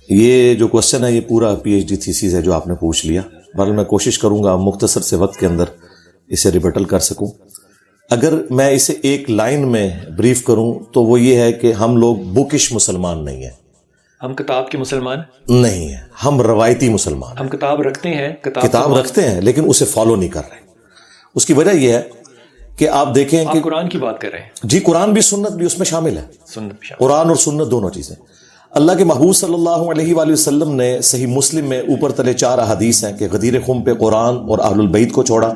یہ جو کوشچن ہے یہ پورا پی ایچ ڈی تھیسس ہے جو آپ نے پوچھ لیا. بہرحال میں کوشش کروں گا مختصر سے وقت کے اندر اسے ریبٹل کر سکوں. اگر میں اسے ایک لائن میں بریف کروں تو وہ یہ ہے کہ ہم لوگ بکش مسلمان نہیں ہیں. ہم کتاب کے مسلمان نہیں ہیں, ہم روایتی مسلمان. ہم کتاب رکھتے ہیں, کتاب رکھتے ہیں لیکن اسے فالو نہیں کر رہے. اس کی وجہ یہ ہے کہ آپ دیکھیں کہ قرآن کی بات کر رہے ہیں. جی, قرآن بھی سنت بھی اس میں شامل ہے. سنت بھی شامل. قرآن اور سنت دونوں چیزیں. اللہ کے محبوب صلی اللہ علیہ وآلہ وسلم نے صحیح مسلم میں اوپر تلے 4 احادیث ہیں کہ غدیر خم پہ قرآن اور اہل البیت کو چھوڑا,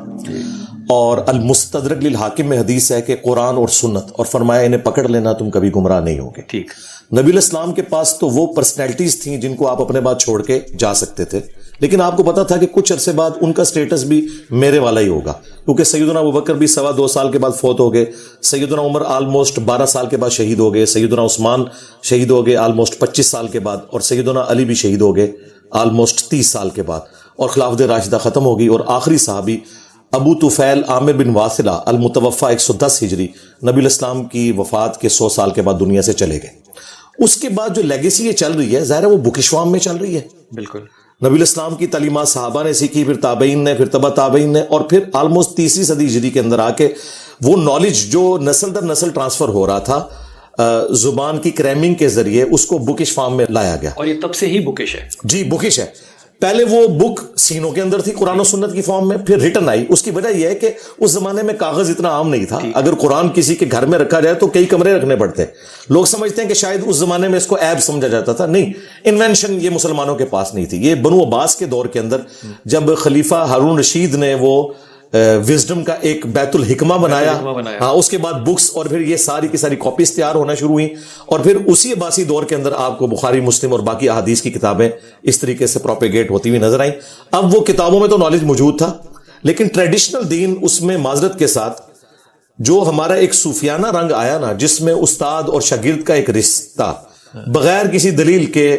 اور المستدرک للحاکم میں حدیث ہے کہ قرآن اور سنت, اور فرمایا انہیں پکڑ لینا تم کبھی گمراہ نہیں ہوگے. ٹھیک. نبی الاسلام کے پاس تو وہ پرسنالٹیز تھیں جن کو آپ اپنے بعد چھوڑ کے جا سکتے تھے, لیکن آپ کو پتا تھا کہ کچھ عرصے بعد ان کا سٹیٹس بھی میرے والا ہی ہوگا, کیونکہ سیدنا ابوبکر بھی 2.25 سال کے بعد فوت ہو گئے, سیدنا عمر آلموسٹ 12 سال کے بعد شہید ہو گئے, سیدنا عثمان شہید ہو گئے آلموسٹ 25 سال کے بعد, اور سیدنا علی بھی شہید ہو گئے آلموسٹ 30 سال کے بعد, اور خلافت راشدہ ختم ہو گئی, اور آخری صحابی ابو طفیل عامر بن واثلہ المتوفی 110 ہجری نبی الاسلام کی وفات کے 100 سال کے بعد دنیا سے چلے گئے. اس کے بعد جو لیگیسی یہ چل رہی ہے ظاہر ہے وہ بکشوام میں چل رہی ہے. بالکل. نبی الاسلام کی تعلیمات صحابہ نے سیکھی, پھر تابعین نے, پھر تبع تابعین نے, اور پھر آلموسٹ 3 صدی ہجری کے اندر آ کے وہ نالج جو نسل در نسل ٹرانسفر ہو رہا تھا زبان کی کریمنگ کے ذریعے, اس کو بکش فارم میں لایا گیا. اور یہ تب سے ہی بکش ہے. جی بکش ہے. پہلے وہ بک سینوں کے اندر تھی قرآن و سنت کی فارم میں, پھر ریٹن آئی. اس کی وجہ یہ ہے کہ اس زمانے میں کاغذ اتنا عام نہیں تھا. اگر قرآن کسی کے گھر میں رکھا جائے تو کئی کمرے رکھنے پڑتے. لوگ سمجھتے ہیں کہ شاید اس زمانے میں اس کو عیب سمجھا جاتا تھا. نہیں, انوینشن یہ مسلمانوں کے پاس نہیں تھی. یہ بنو عباس کے دور کے اندر جب خلیفہ ہارون رشید نے وہ وزڈم کا ایک بیت الحکمہ بنایا, ہاں, اس کے بعد بکس اور پھر یہ ساری کی ساری کاپیز تیار ہونا شروع ہوئی, اور پھر اسی عباسی دور کے اندر آپ کو بخاری مسلم اور باقی احادیث کی کتابیں اس طریقے سے پروپیگیٹ ہوتی ہوئی نظر آئیں. اب وہ کتابوں میں تو نالج موجود تھا, لیکن ٹریڈیشنل دین اس میں معذرت کے ساتھ جو ہمارا ایک صوفیانہ رنگ آیا نا, جس میں استاد اور شاگرد کا ایک رشتہ بغیر کسی دلیل کے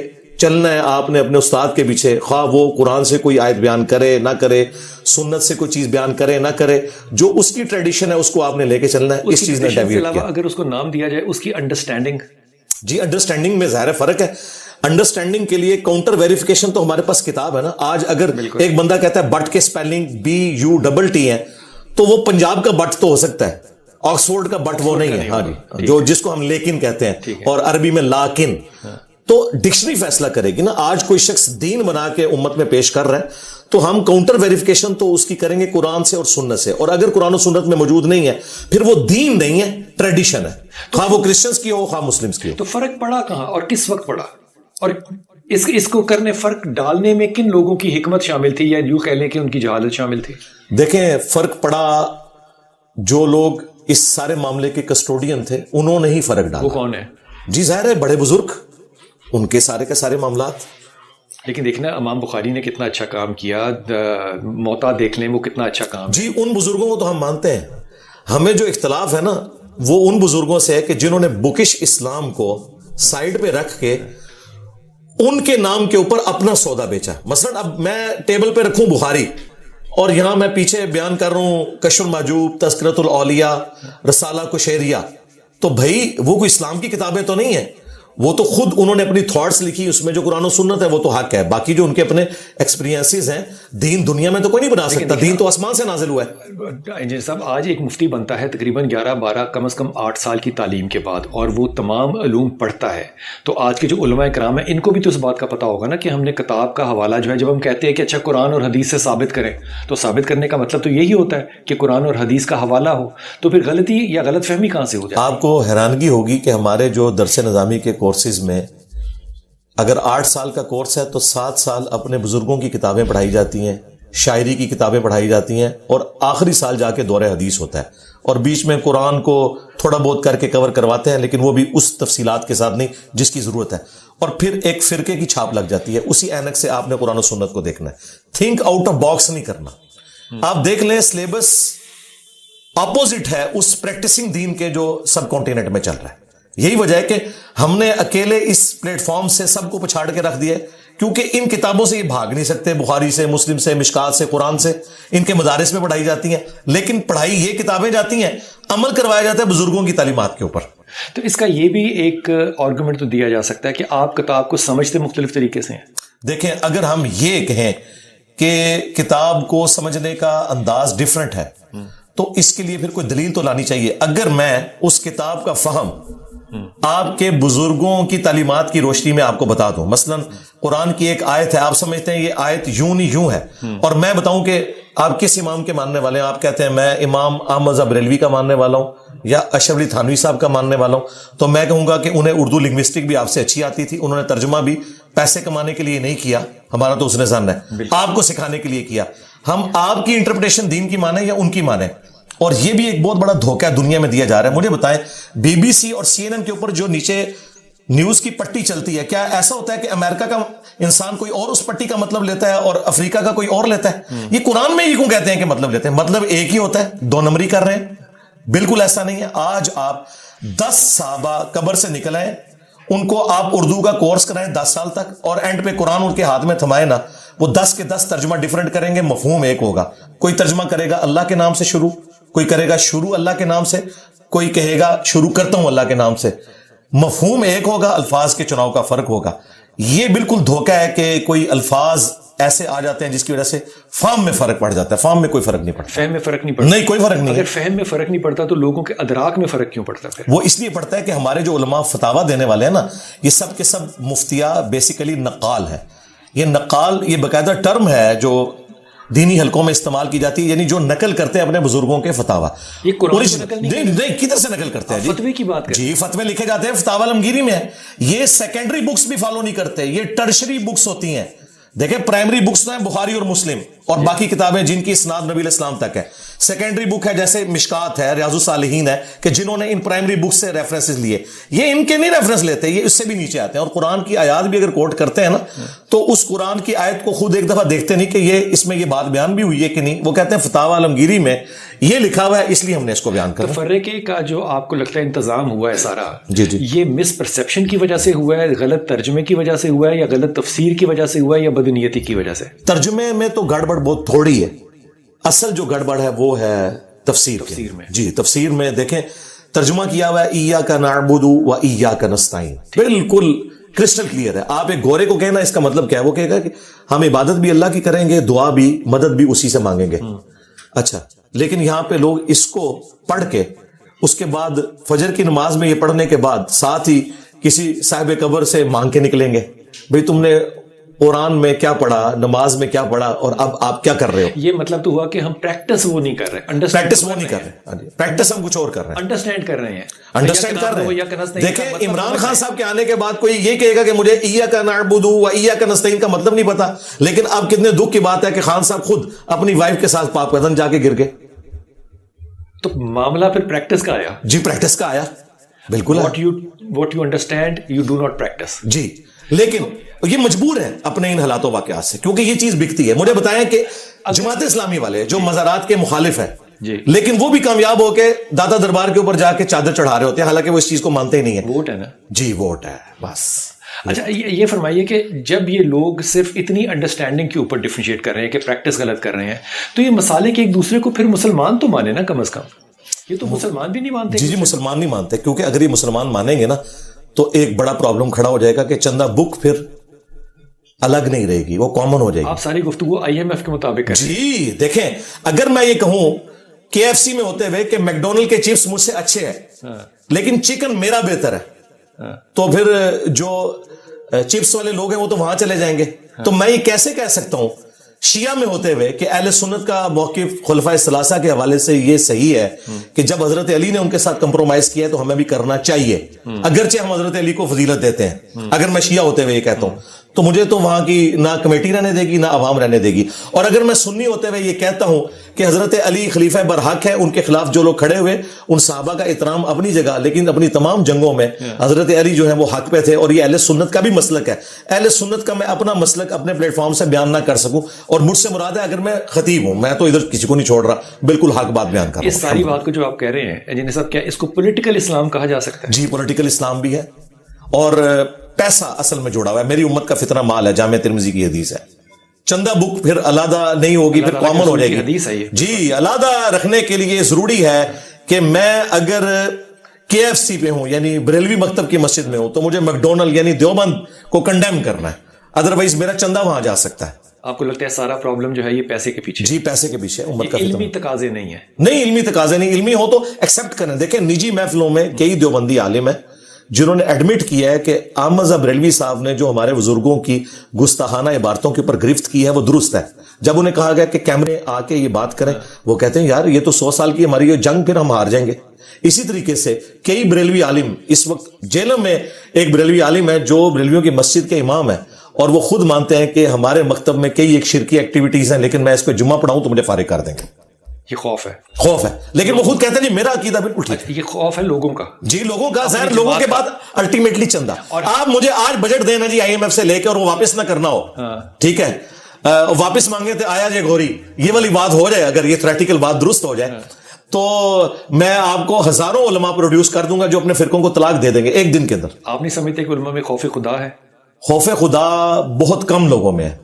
چلنا ہے آپ نے اپنے استاد کے پیچھے, خواہ وہ قرآن سے کوئی آیت بیان کرے نہ کرے, سنت سے کوئی چیز بیان کرے نہ کرے, جو اس کی ٹریڈیشن ہے اس کو آپ نے لے کے چلنا ہے. اس چیز نے ڈیویٹ کیا. اگر اس کو نام دیا جائے اس کی انڈرسٹینڈنگ, جی انڈرسٹینڈنگ میں ظاہر فرق ہے. انڈرسٹینڈنگ کے لیے کاؤنٹر ویریفیکیشن تو ہمارے پاس کتاب ہے نا. آج اگر ایک بندہ کہتا ہے بٹ کے سپیلنگ BUTT ہے تو وہ پنجاب کا بٹ تو ہو سکتا ہے, آکسفورڈ کا بٹ وہ نہیں ہے. ہاں جی, جو جس کو ہم لیکن کہتے ہیں, اور عربی میں لاکن, تو ڈکشنری فیصلہ کرے گی نا. آج کوئی شخص دین بنا کے امت میں پیش کر رہا ہے تو ہم کاؤنٹر ویریفیکیشن تو اس کی کریں گے قرآن سے اور سنت سے, اور اگر قرآن و سنت میں موجود نہیں ہے پھر وہ دین نہیں ہے, ٹریڈیشن ہے, خواہ وہ کرسچنز کی ہو خواہ مسلمز کی ہو. تو فرق پڑا کہاں اور کس وقت پڑا, اور اس کو کرنے فرق ڈالنے میں کن لوگوں کی حکمت شامل تھی, یا یوں کہہ لیں کہ ان کی جہالت شامل تھی؟ دیکھیں, فرق پڑا جو لوگ اس سارے معاملے کے کسٹوڈین تھے انہوں نے ہی فرق ڈالا. وہ کون ہے؟ جی ظاہر ہے بڑے بزرگ, ان کے سارے کے سارے معاملات. لیکن دیکھنا امام بخاری نے کتنا اچھا کام کیا, موتا دیکھ لیں وہ کتنا اچھا کام. جی ان بزرگوں کو تو ہم مانتے ہیں. ہمیں جو اختلاف ہے نا وہ ان بزرگوں سے ہے کہ جنہوں نے بکش اسلام کو سائیڈ پہ رکھ کے ان کے نام کے اوپر اپنا سودا بیچا. مثلا اب میں ٹیبل پہ رکھوں بخاری, اور یہاں میں پیچھے بیان کر رہا ہوں کشف المحجوب, تذکرۃ الاولیاء, رسالہ کشیریہ, تو بھائی وہ کوئی اسلام کی کتابیں تو نہیں ہیں, وہ تو خود انہوں نے اپنی تھاٹس لکھی, اس میں جو قرآن و سنت ہے وہ تو حق ہے, باقی جو ان کے اپنے ایکسپیرینسز ہیں, دین دنیا میں تو کوئی نہیں بنا سکتا, دین تو آسمان سے نازل ہوا ہے. انجینئر صاحب, آج ایک مفتی بنتا ہے تقریباً 11-12 کم از کم 8 سال کی تعلیم کے بعد, اور وہ تمام علوم پڑھتا ہے, تو آج کے جو علماء کرام ہیں ان کو بھی تو اس بات کا پتہ ہوگا نا کہ ہم نے کتاب کا حوالہ جو ہے, جب ہم کہتے ہیں کہ اچھا قرآن اور حدیث سے ثابت کریں, تو ثابت کرنے کا مطلب تو یہی ہوتا ہے کہ قرآن اور حدیث کا حوالہ ہو, تو پھر غلطی یا غلط فہمی کہاں سے ہو جائے؟ آپ کو حیرانگی ہوگی کہ ہمارے جو درس نظامی کے کورسز میں اگر 8 سال کا کورس ہے تو 7 سال اپنے بزرگوں کی کتابیں پڑھائی جاتی ہیں, شاعری کی کتابیں پڑھائی جاتی ہیں, اور آخری سال جا کے دور حدیث ہوتا ہے, اور بیچ میں قرآن کو تھوڑا بہت کر کے کور کرواتے ہیں, لیکن وہ بھی اس تفصیلات کے ساتھ نہیں جس کی ضرورت ہے, اور پھر ایک فرقے کی چھاپ لگ جاتی ہے. اسی اینک سے آپ نے قرآن و سنت کو دیکھنا ہے, تھنک آؤٹ آف باکس نہیں کرنا. آپ دیکھ لیں سلیبس اپوزٹ ہے اس پریکٹسنگ دین کے جو سب کانٹیننٹ میں چل رہا ہے. یہی وجہ ہے کہ ہم نے اکیلے اس پلیٹ فارم سے سب کو پچھاڑ کے رکھ دیا ہے, کیونکہ ان کتابوں سے یہ بھاگ نہیں سکتے, بخاری سے, مسلم سے, مشکات سے, قرآن سے, ان کے مدارس میں پڑھائی جاتی ہیں, لیکن پڑھائی یہ کتابیں جاتی ہیں, عمل کروایا جاتا ہے بزرگوں کی تعلیمات کے اوپر. تو اس کا یہ بھی ایک آرگومنٹ تو دیا جا سکتا ہے کہ آپ کتاب کو سمجھتے مختلف طریقے سے ہیں. دیکھیں اگر ہم یہ کہیں کہ کتاب کو سمجھنے کا انداز ڈیفرنٹ ہے تو اس کے لیے پھر کوئی دلیل تو لانی چاہیے. اگر میں اس کتاب کا فہم آپ کے بزرگوں کی تعلیمات کی روشنی میں آپ کو بتا دوں, مثلا قرآن کی ایک آیت ہے, آپ سمجھتے ہیں یہ آیت یوں نہیں یوں ہے, اور میں بتاؤں کہ آپ کس امام کے ماننے والے ہیں, آپ کہتے ہیں میں امام احمد بریلوی کا ماننے والا ہوں یا اشرف علی تھانوی صاحب کا ماننے والا ہوں, تو میں کہوں گا کہ انہیں اردو لنگوسٹک بھی آپ سے اچھی آتی تھی, انہوں نے ترجمہ بھی پیسے کمانے کے لیے نہیں کیا, ہمارا تو اس نے زن ہے, آپ کو سکھانے کے لیے کیا. ہم آپ کی انٹرپریٹیشن دین کی مانیں یا ان کی مانیں, اور یہ بھی ایک بہت بڑا دھوکہ دنیا میں دیا جا رہا ہے. مجھے بتائیں بی بی سی اور سی این این کے اوپر جو نیچے نیوز کی پٹی چلتی ہے, کیا ایسا ہوتا ہے کہ امریکہ کا انسان کوئی اور اس پٹی کا مطلب لیتا ہے اور افریقہ کا کوئی اور لیتا ہے؟ یہ قرآن میں ہی کیوں کہتے ہیں کہ مطلب لیتے ہیں؟ مطلب ایک ہی ہوتا ہے, دو نمبری کر رہے ہیں. بالکل ایسا نہیں ہے. آج آپ 10 صحابہ قبر سے نکل آئے, ان کو آپ اردو کا کورس کرائیں 10 سال تک, اور اینڈ پہ قرآن ان کے ہاتھ میں تھمائے نا, وہ 10 کے 10 ترجمہ ڈیفرنٹ کریں گے, مفہوم ایک ہوگا. کوئی ترجمہ کرے گا اللہ کے نام سے شروع, کوئی کرے گا شروع اللہ کے نام سے, کوئی کہے گا شروع کرتا ہوں اللہ کے نام سے. مفہوم ایک ہوگا, الفاظ کے چناؤ کا فرق ہوگا. یہ بالکل دھوکہ ہے کہ کوئی الفاظ ایسے آ جاتے ہیں جس کی وجہ سے فہم میں فرق پڑ جاتا ہے. فہم میں کوئی فرق نہیں پڑتا. فہم میں فرق نہیں پڑتا. نہیں, کوئی فرق نہیں. اگر فہم میں فرق نہیں پڑتا تو لوگوں کے ادراک میں فرق کیوں پڑتا ہے؟ وہ اس لیے پڑتا ہے کہ ہمارے جو علماء فتاوا دینے والے ہیں نا, یہ سب کے سب مفتیاں بیسیکلی نقال ہے. یہ نقال یہ باقاعدہ ٹرم ہے جو دینی حلقوں میں استعمال کی جاتی ہے, یعنی جو نقل کرتے ہیں اپنے بزرگوں کے فتاوا. یہ قرآن سے نقل نہیں, کدھر سے نقل کرتے ہیں؟ فتوی کی بات کریں. جی فتوے لکھے جاتے ہیں, فتاوا علمگیری میں ہے. یہ سیکنڈری بکس بھی فالو نہیں کرتے, یہ ٹرشری بکس ہوتی ہیں. دیکھیں پرائمری بکس ہیں بخاری اور مسلم اور باقی کتابیں جن کی اسناد نبی علیہ السلام تک ہے. سیکنڈری بک ہے جیسے مشکات ہے, ریاض الصالحین ہے, کہ جنہوں نے ان پرائمری بکس سے ریفرنسز لیے. یہ ان کے نہیں ریفرنس لیتے, یہ اس سے بھی نیچے آتے ہیں. اور قرآن کی آیات بھی اگر کوٹ کرتے ہیں نا, تو اس قرآن کی آیت کو خود ایک دفعہ دیکھتے نہیں کہ یہ اس میں یہ بات بیان بھی ہوئی ہے کہ نہیں. وہ کہتے ہیں فتاوا علمگیری میں یہ لکھا ہوا ہے, اس لیے ہم نے اس کو بیان کرا. تفرقے کا جو آپ کو لگتا ہے انتظام ہوا ہے سارا, جی جی, یہ مس پرسیپشن کی وجہ سے ہوا ہے, غلط ترجمے کی وجہ سے ہوا ہے, یا غلط تفسیر کی وجہ سے ہوا ہے, یا بدنیتی کی وجہ سے؟ ترجمے میں تو گڑبڑ بہت تھوڑی ہے. اصل جو گڑبڑ ہے وہ ہے تفسیر میں. جی تفسیر میں دیکھیں ترجمہ کیا ہوا ہے ایاک نعبد و ایاک نستعین, بالکل کرسٹل کلیئر ہے. آپ ایک گورے کو کہنا اس کا مطلب کیا ہے, وہ کہے گا کہ ہم عبادت بھی اللہ کی کریں گے, دعا بھی, مدد بھی اسی سے مانگیں گے. اچھا, لیکن یہاں پہ لوگ اس کو پڑھ کے اس کے بعد فجر کی نماز میں یہ پڑھنے کے بعد ساتھ ہی کسی صاحب قبر سے مانگ کے نکلیں گے, بھئی تم نے قرآن میں کیا پڑھا, نماز میں کیا پڑھا, اور اب آپ کیا کر رہے ہو. یہ مطلب تو ہوا کہ ہم پریکٹس وہ نہیں کر رہے, پریکٹس وہ نہیں کر رہے, پریکٹس ہم کچھ اور کر رہے ہیں, انڈرسٹینڈ کر رہے ہیں, انڈرسٹینڈ کر رہے ہیں. دیکھیں عمران خان صاحب کے آنے کے بعد کوئی یہ کہے گا کہ مجھے ایاک نعبد و ایاک نستعین کا مطلب نہیں پتا, لیکن اب کتنے دکھ کی بات ہے کہ خان صاحب خود اپنی وائف کے ساتھ پاک قدم جا کے گر گئے. تو معاملہ پھر پریکٹس کا آیا. جی پریکٹس کا آیا, بالکل. what you understand you do not practice. جی, لیکن یہ مجبور ہے اپنے ان حالات و واقعات سے, کیونکہ یہ چیز بکتی ہے. مجھے بتائیں کہ جماعت اسلامی والے جو مزارات کے مخالف ہیں, لیکن وہ بھی کامیاب ہو کے دادا دربار کے اوپر جا کے چادر چڑھا رہے ہوتے ہیں, حالانکہ وہ اس چیز کو مانتے ہی نہیں ہیں. ووٹ ہے نا. جی ووٹ ہے بس. اچھا یہ فرمائیے کہ جب یہ لوگ صرف اتنی انڈرسٹینڈنگ کے اوپر ڈیفرینشیٹ کر رہے ہیں کہ پریکٹس غلط کر رہے ہیں, تو یہ مسالے کے ایک دوسرے کو پھر مسلمان تو مانے نا کم از کم. یہ تو مسلمان بھی نہیں مانتے. جی مسلمان نہیں مانتے, کیونکہ اگر یہ مسلمان مانیں گے نا تو ایک بڑا پرابلم کھڑا ہو جائے گا کہ چندہ بک پھر الگ نہیں رہے گی, وہ کامن ہو جائے گی. آپ ساری گفتگو IMF کے مطابق. جی دیکھیں, اگر میں یہ کہوں KFC میں ہوتے ہوئے کہ میکڈونلڈ کے چپس مجھ سے اچھے ہیں لیکن چکن میرا بہتر ہے, تو پھر جو چپس والے لوگ ہیں وہ تو وہاں چلے جائیں گے. تو میں یہ کیسے کہہ سکتا ہوں شیعہ میں ہوتے ہوئے کہ اہل سنت کا موقف خلفائے ثلاثہ کے حوالے سے یہ صحیح ہے کہ جب حضرت علی نے ان کے ساتھ کمپرومائز کیا ہے تو ہمیں بھی کرنا چاہیے, اگرچہ ہم حضرت علی کو فضیلت دیتے ہیں. اگر میں شیعہ ہوتے ہوئے یہ کہتا ہوں تو مجھے تو وہاں کی نہ کمیٹی رہنے دے گی نہ عوام رہنے دے گی. اور اگر میں سنی ہوتے ہوئے یہ کہتا ہوں کہ حضرت علی خلیفہ برحق ہے, ان کے خلاف جو لوگ کھڑے ہوئے ان صحابہ کا احترام اپنی جگہ, لیکن اپنی تمام جنگوں میں حضرت علی جو ہے وہ حق پہ تھے, اور یہ اہل سنت کا بھی مسلک ہے. اہل سنت کا میں اپنا مسلک اپنے پلیٹ فارم سے بیان نہ کر سکوں, اور مجھ سے مراد ہے اگر میں خطیب ہوں, میں تو ادھر کسی کو نہیں چھوڑ رہا, بالکل حق بات بیان کر رہا ہوں. اس ساری بات کو جو آپ کہہ رہے ہیں جنہیں صاحب, کیا اس کو پولیٹیکل اسلام کہا جا سکتا ہے؟ جی پولیٹیکل اسلام بھی ہے, اور پیسہ اصل میں جوڑا ہوا ہے. میری امت کا فتنہ مال ہے, جامع ترمذی کی حدیث ہے. چندہ بک پھر علیحدہ نہیں ہوگی, پھر کامن ہو جائے گی. حدیث ہے یہ. جی علیحدہ رکھنے کے لیے ضروری ہے کہ میں اگر KFC پہ ہوں یعنی بریلوی مکتب کی مسجد میں ہوں تو مجھے میکڈونلڈ یعنی دیوبند کو کنڈیم کرنا ہے, ادروائز میرا چندہ وہاں جا سکتا ہے. آپ کو لگتا ہے سارا پرابلم جو ہے یہ پیسے کے پیچھے؟ جی پیسے کے پیچھے. امت کا علمی تقاضے نہیں ہے. نہیں علمی تقاضے نہیں, علمی ہو تو ایکسپٹ کریں. دیکھیں نجی محفلوں میں کئی دیوبندی عالم ہیں جنہوں نے ایڈمٹ کیا ہے کہ احمد بریلوی صاحب نے جو ہمارے بزرگوں کی گستاخانہ عبارتوں کے اوپر گرفت کی ہے وہ درست ہے. جب انہیں کہا گیا کہ کیمرے آ کے یہ بات کریں, وہ کہتے ہیں یار یہ تو 100 سال کی ہماری یہ جنگ, پھر ہم ہار جائیں گے. اسی طریقے سے کئی بریلوی عالم اس وقت جیلم میں, ایک بریلوی عالم ہے جو بریلویوں کی مسجد کے امام ہے اور وہ خود مانتے ہیں کہ ہمارے مکتب میں کئی ایک شرکی ایکٹیویٹیز ہیں لیکن میں اس پہ جمعہ پڑھاؤں تو مجھے فارغ کر دیں گے. یہ خوف ہے, خوف ہے, لیکن وہ خود کہتے ہیں جی میرا عقیدہ بالکل ٹھیک ہے. یہ خوف ہے لوگوں کا. جی لوگوں کا, ظاہر لوگوں کے بعد الٹیمیٹلی چندہ. آپ مجھے آج بجٹ دینا جی IMF سے لے کے اور وہ واپس نہ کرنا ہو, ٹھیک ہے, واپس مانگے تھے آیا جے گوری, یہ والی بات ہو جائے, اگر یہ تھریٹیکل بات درست ہو جائے تو میں آپ کو ہزاروں علماء پروڈیوس کر دوں گا جو اپنے فرقوں کو طلاق دے دیں گے ایک دن کے اندر. آپ نہیں سمجھتے کہ علماء میں خوف خدا ہے؟ خوف خدا بہت کم لوگوں میں ہے,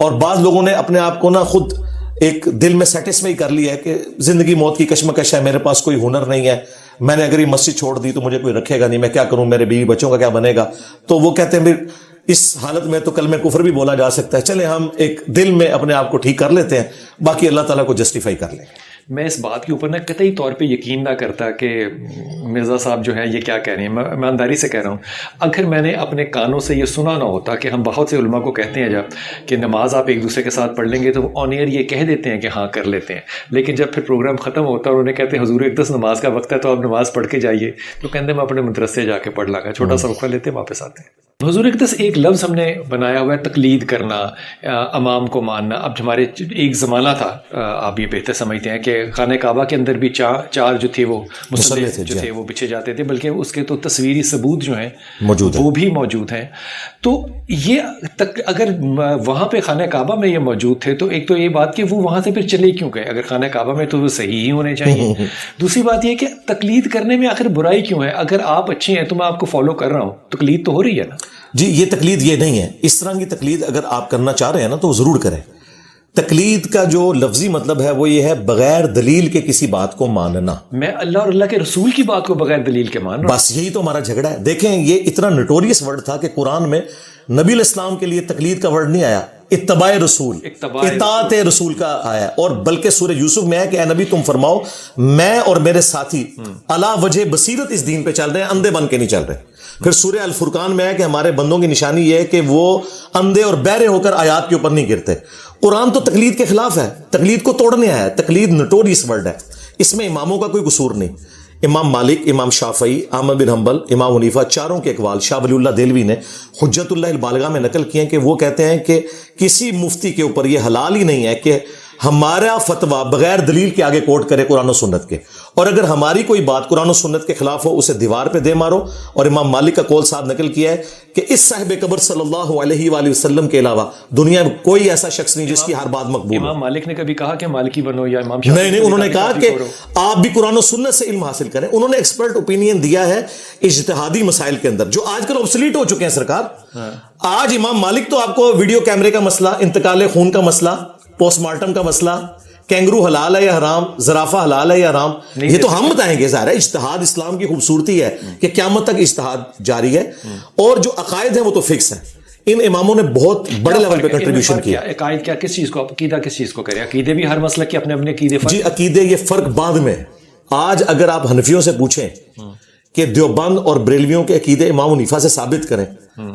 اور بعض لوگوں نے اپنے آپ کو نا خود ایک دل میں سیٹسفائی کر لیا ہے کہ زندگی موت کی کشمکش ہے, میرے پاس کوئی ہنر نہیں ہے, میں نے اگر یہ مسجد چھوڑ دی تو مجھے کوئی رکھے گا نہیں, میں کیا کروں, میرے بیوی بچوں کا کیا بنے گا. تو وہ کہتے ہیں اس حالت میں تو کلمہ کفر بھی بولا جا سکتا ہے, چلے ہم ایک دل میں اپنے آپ کو ٹھیک کر لیتے ہیں, باقی اللہ تعالیٰ کو جسٹیفائی کر لیں گے. میں اس بات کے اوپر نا قطعی طور پہ یقین نہ کرتا کہ مرزا صاحب جو ہے یہ کیا کہہ رہے ہیں. میں ایمانداری سے کہہ رہا ہوں, اگر میں نے اپنے کانوں سے یہ سنا نہ ہوتا کہ ہم بہت سے علماء کو کہتے ہیں جب کہ نماز آپ ایک دوسرے کے ساتھ پڑھ لیں گے تو وہ آن ایئر یہ کہہ دیتے ہیں کہ ہاں کر لیتے ہیں, لیکن جب پھر پروگرام ختم ہوتا ہے اور انہیں کہتے ہیں حضور اقدس نماز کا وقت ہے تو آپ نماز پڑھ کے جائیے, تو کہتے ہیں میں اپنے مدرسے جا کے پڑھ لاں گا, چھوٹا سا وقفہ لیتے ہیں واپس آتے ہیں. حضور اقدس ایک لفظ ہم نے بنایا ہوا ہے تقلید کرنا, امام کو ماننا. اب ہمارے ایک زمانہ تھا, آپ یہ بہتر سمجھتے ہیں کہ خانہ کعبہ کے اندر بھی چار جو تھے وہ مصلی جو تھے وہ بچھے جاتے تھے, بلکہ اس کے تو تصویری ثبوت جو ہیں وہ بھی موجود ہیں. تو یہ اگر وہاں پہ خانہ کعبہ میں یہ موجود تھے تو ایک تو یہ بات کہ وہ وہاں سے پھر چلے کیوں گئے, اگر خانہ کعبہ میں تو وہ صحیح ہی ہونے چاہیے. دوسری بات یہ کہ تقلید کرنے میں آخر برائی کیوں ہے؟ اگر آپ اچھے ہیں تو میں آپ کو فالو کر رہا ہوں, تقلید تو ہو رہی ہے نا. جی یہ تقلید یہ نہیں ہے, اس طرح کی تقلید اگر آپ کرنا چاہ رہے ہیں نا تو ضرور کریں. تقلید کا جو لفظی مطلب ہے وہ یہ ہے بغیر دلیل کے کسی بات کو ماننا. میں اللہ اور اللہ کے رسول کی بات کو بغیر دلیل کے مان رہا ہوں. بس یہی تو ہمارا جھگڑا ہے. دیکھیں یہ اتنا نوٹوریس ورڈ تھا کہ قرآن میں نبی علیہ السلام کے لیے تقلید کا ورڈ نہیں آیا, اتباع رسول, اطاعت رسول کا آیا, اور بلکہ سورہ یوسف میں ہے کہ اے نبی تم فرماؤ میں اور میرے ساتھی علی وجہ بصیرت اس دین پہ چل رہے ہیں, اندھے بن کے نہیں چل رہے. پھر سورہ الفرقان میں ہے کہ ہمارے بندوں کی نشانی یہ ہے کہ وہ اندھے اور بہرے ہو کر آیات کے اوپر نہیں گرتے. قرآن تو تقلید کے خلاف ہے, تقلید کو توڑنے آیا ہے. تقلید نوٹوریس ورڈ ہے, اس میں اماموں کا کوئی قصور نہیں. امام مالک, امام شافعی, احمد بن حنبل, امام حنیفہ, چاروں کے اقوال شاہ ولی اللہ دہلوی نے حجت اللہ البالغہ میں نقل کیے ہیں کہ وہ کہتے ہیں کہ کسی مفتی کے اوپر یہ حلال ہی نہیں ہے کہ ہمارا فتویٰ بغیر دلیل کے آگے کوٹ کرے قرآن و سنت کے, اور اگر ہماری کوئی بات قرآن و سنت کے خلاف ہو اسے دیوار پہ دے مارو. اور امام مالک کا قول صاحب نقل کیا ہے کہ اس صاحب قبر صلی اللہ علیہ وآلہ وسلم کے علاوہ دنیا میں کوئی ایسا شخص نہیں جس کی ہر بات مقبول ہو. امام مالک نے کبھی کہا کہ مالکی بنو یا امام شافعی؟ نہیں, انہوں نے کہا کہ آپ بھی قرآن و سنت سے علم حاصل کریں. انہوں نے ایکسپرٹ اوپینین دیا ہے اجتہادی مسائل کے اندر جو آج کل اوبسلیٹ ہو چکے ہیں سرکار. آج امام مالک تو آپ کو ویڈیو کیمرے کا مسئلہ, انتقال خون کا مسئلہ, پوسٹ مارٹم کا مسئلہ, کینگرو حلال ہے یا حرام, زرافہ حلال ہے یا حرام, یہ تو ہم بتائیں گے. ظاہر ہے اجتہاد اسلام کی خوبصورتی ہے کہ قیامت تک اجتہاد جاری ہے, اور جو عقائد ہیں وہ تو فکس ہیں. ان اماموں نے بہت بڑے لیول پہ کنٹریبیوشن کیا. عقائد کیا, کس چیز کو, عقیدہ کس چیز کو کرے؟ عقیدے بھی ہر مسلک کے اپنے اپنے عقیدے. جی عقیدے یہ فرق بعد میں. آج اگر آپ حنفیوں سے پوچھیں کہ دیوبند اور بریلویوں کے عقیدے امام حنیفہ سے ثابت کریں,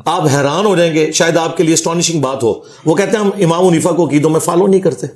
آپ حیران ہو جائیں گے. شاید آپ کے لیے اسٹانشنگ بات ہو. وہ کہتے ہیں ہم امام حنیفہ کو عقیدوں میں فالو نہیں کرتے,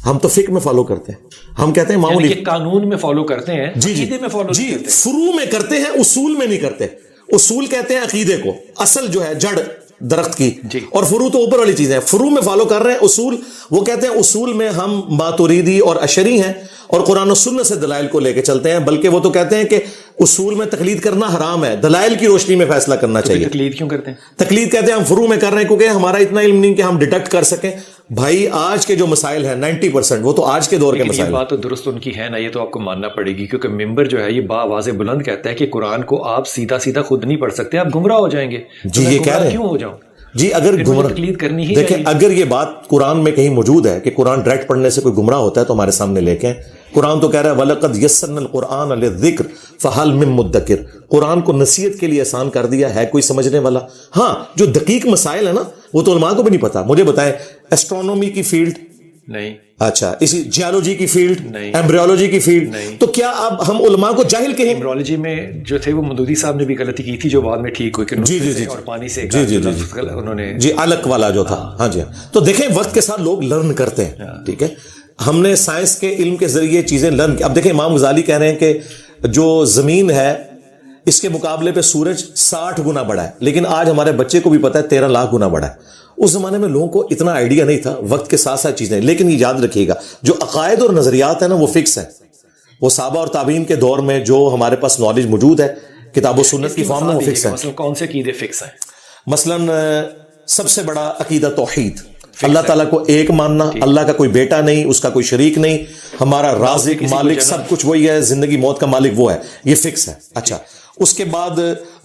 ہم تو فقہ میں فالو کرتے ہیں. ہم کہتے ہیں امام حنیفہ قانون میں فالو کرتے ہیں, عقیدے میں فالو جی فروع میں کرتے ہیں, اصول میں نہیں کرتے. اصول کہتے ہیں عقیدے کو, اصل جو ہے جڑ درخت کی, اور فروع تو اوپر والی چیزیں. فروع میں فالو کر رہے ہیں, اصول وہ کہتے ہیں اصول میں ہم ماتوریدی اور اشعری ہیں اور قرآن و سنت سے دلائل کو لے کے چلتے ہیں. بلکہ وہ تو کہتے ہیں کہ اصول میں تقلید کرنا حرام ہے, دلائل کی روشنی میں فیصلہ کرنا چاہیے. تقلید کیوں کرتے ہیں؟ تقلید کہتے ہیں ہم فروع میں کر رہے ہیں کیونکہ ہمارا اتنا علم نہیں کہ ہم ڈیٹیکٹ کر سکیں. بھائی آج کے جو مسائل ہیں 90% وہ تو آج کے دور کے مسائل. یہ بات تو درست ان کی ہے نا, یہ تو آپ کو ماننا پڑے گی, کیونکہ ممبر جو ہے یہ باواضح بلند کہتا ہے کہ قرآن کو آپ سیدھا سیدھا خود نہیں پڑھ سکتے, آپ گمراہ ہو جائیں گے. جی یہ کہہ رہے ہیں, کیوں ہو جاؤں؟ جی اگر گمراہ تقلید کرنی ہی دیکھیں اگر یہ بات قرآن میں کہیں موجود ہے کہ قرآن ڈائریکٹ پڑھنے سے کوئی گمراہ ہوتا ہے تو ہمارے سامنے لے کے قرآن تو کہہ رہا ہے وَلَقَدْ يَسَّرْنَا الْقُرْآنَ لِلذِّكْرِ فَهَلْ مِن مُدَّكِرٍ، قرآن کو نصیحت کے لیے آسان کر دیا ہے کوئی سمجھنے والا؟ ہاں جو دقیق مسائل ہیں نا وہ تو علماء کو بھی نہیں پتا. مجھے بتائیں ایسٹرونومی کی فیلڈ نہیں، اچھا اسی جیولوجی کی فیلڈ نہیں، ایمبریولوجی کی فیلڈ نہیں، تو کیا اب ہم علماء کو جاہل کہیں؟ ایمبریولوجی میں جو تھے وہ مودودی صاحب نے بھی غلطی کی تھی جو بعد میں ٹھیک ہوئی کہ نطفے سے اور پانی سے انہوں نے جی علق والا جو تھا. ہاں جی تو دیکھیں وقت کے ساتھ لوگ لرن کرتے ہیں. ٹھیک ہے ہم نے سائنس کے علم کے ذریعے چیزیں لرن کی. اب دیکھیں امام غزالی کہہ رہے ہیں کہ جو زمین ہے اس کے مقابلے پہ سورج 60 گنا بڑا ہے، لیکن آج ہمارے بچے کو بھی پتا ہے 13 لاکھ گنا بڑا ہے. اس زمانے میں لوگوں کو اتنا آئیڈیا نہیں تھا، وقت کے ساتھ ساتھ چیزیں. لیکن یہ یاد رکھیے گا جو عقائد اور نظریات ہیں نا وہ فکس ہیں. وہ صحابہ اور تابعین کے دور میں جو ہمارے پاس نالج موجود ہے کتاب و سنت کی فارم میں وہ فکس ہے. مثلا کون سے عقیدے فکس ہیں؟ مثلا سب سے بڑا عقیدہ توحید، اللہ تعالیٰ کو ایک ماننا، اللہ کا کوئی بیٹا نہیں، اس کا کوئی شریک نہیں، ہمارا رازق مالک سب کچھ وہی ہے، زندگی موت کا مالک وہ ہے، یہ فکس ہے. اچھا اس کے بعد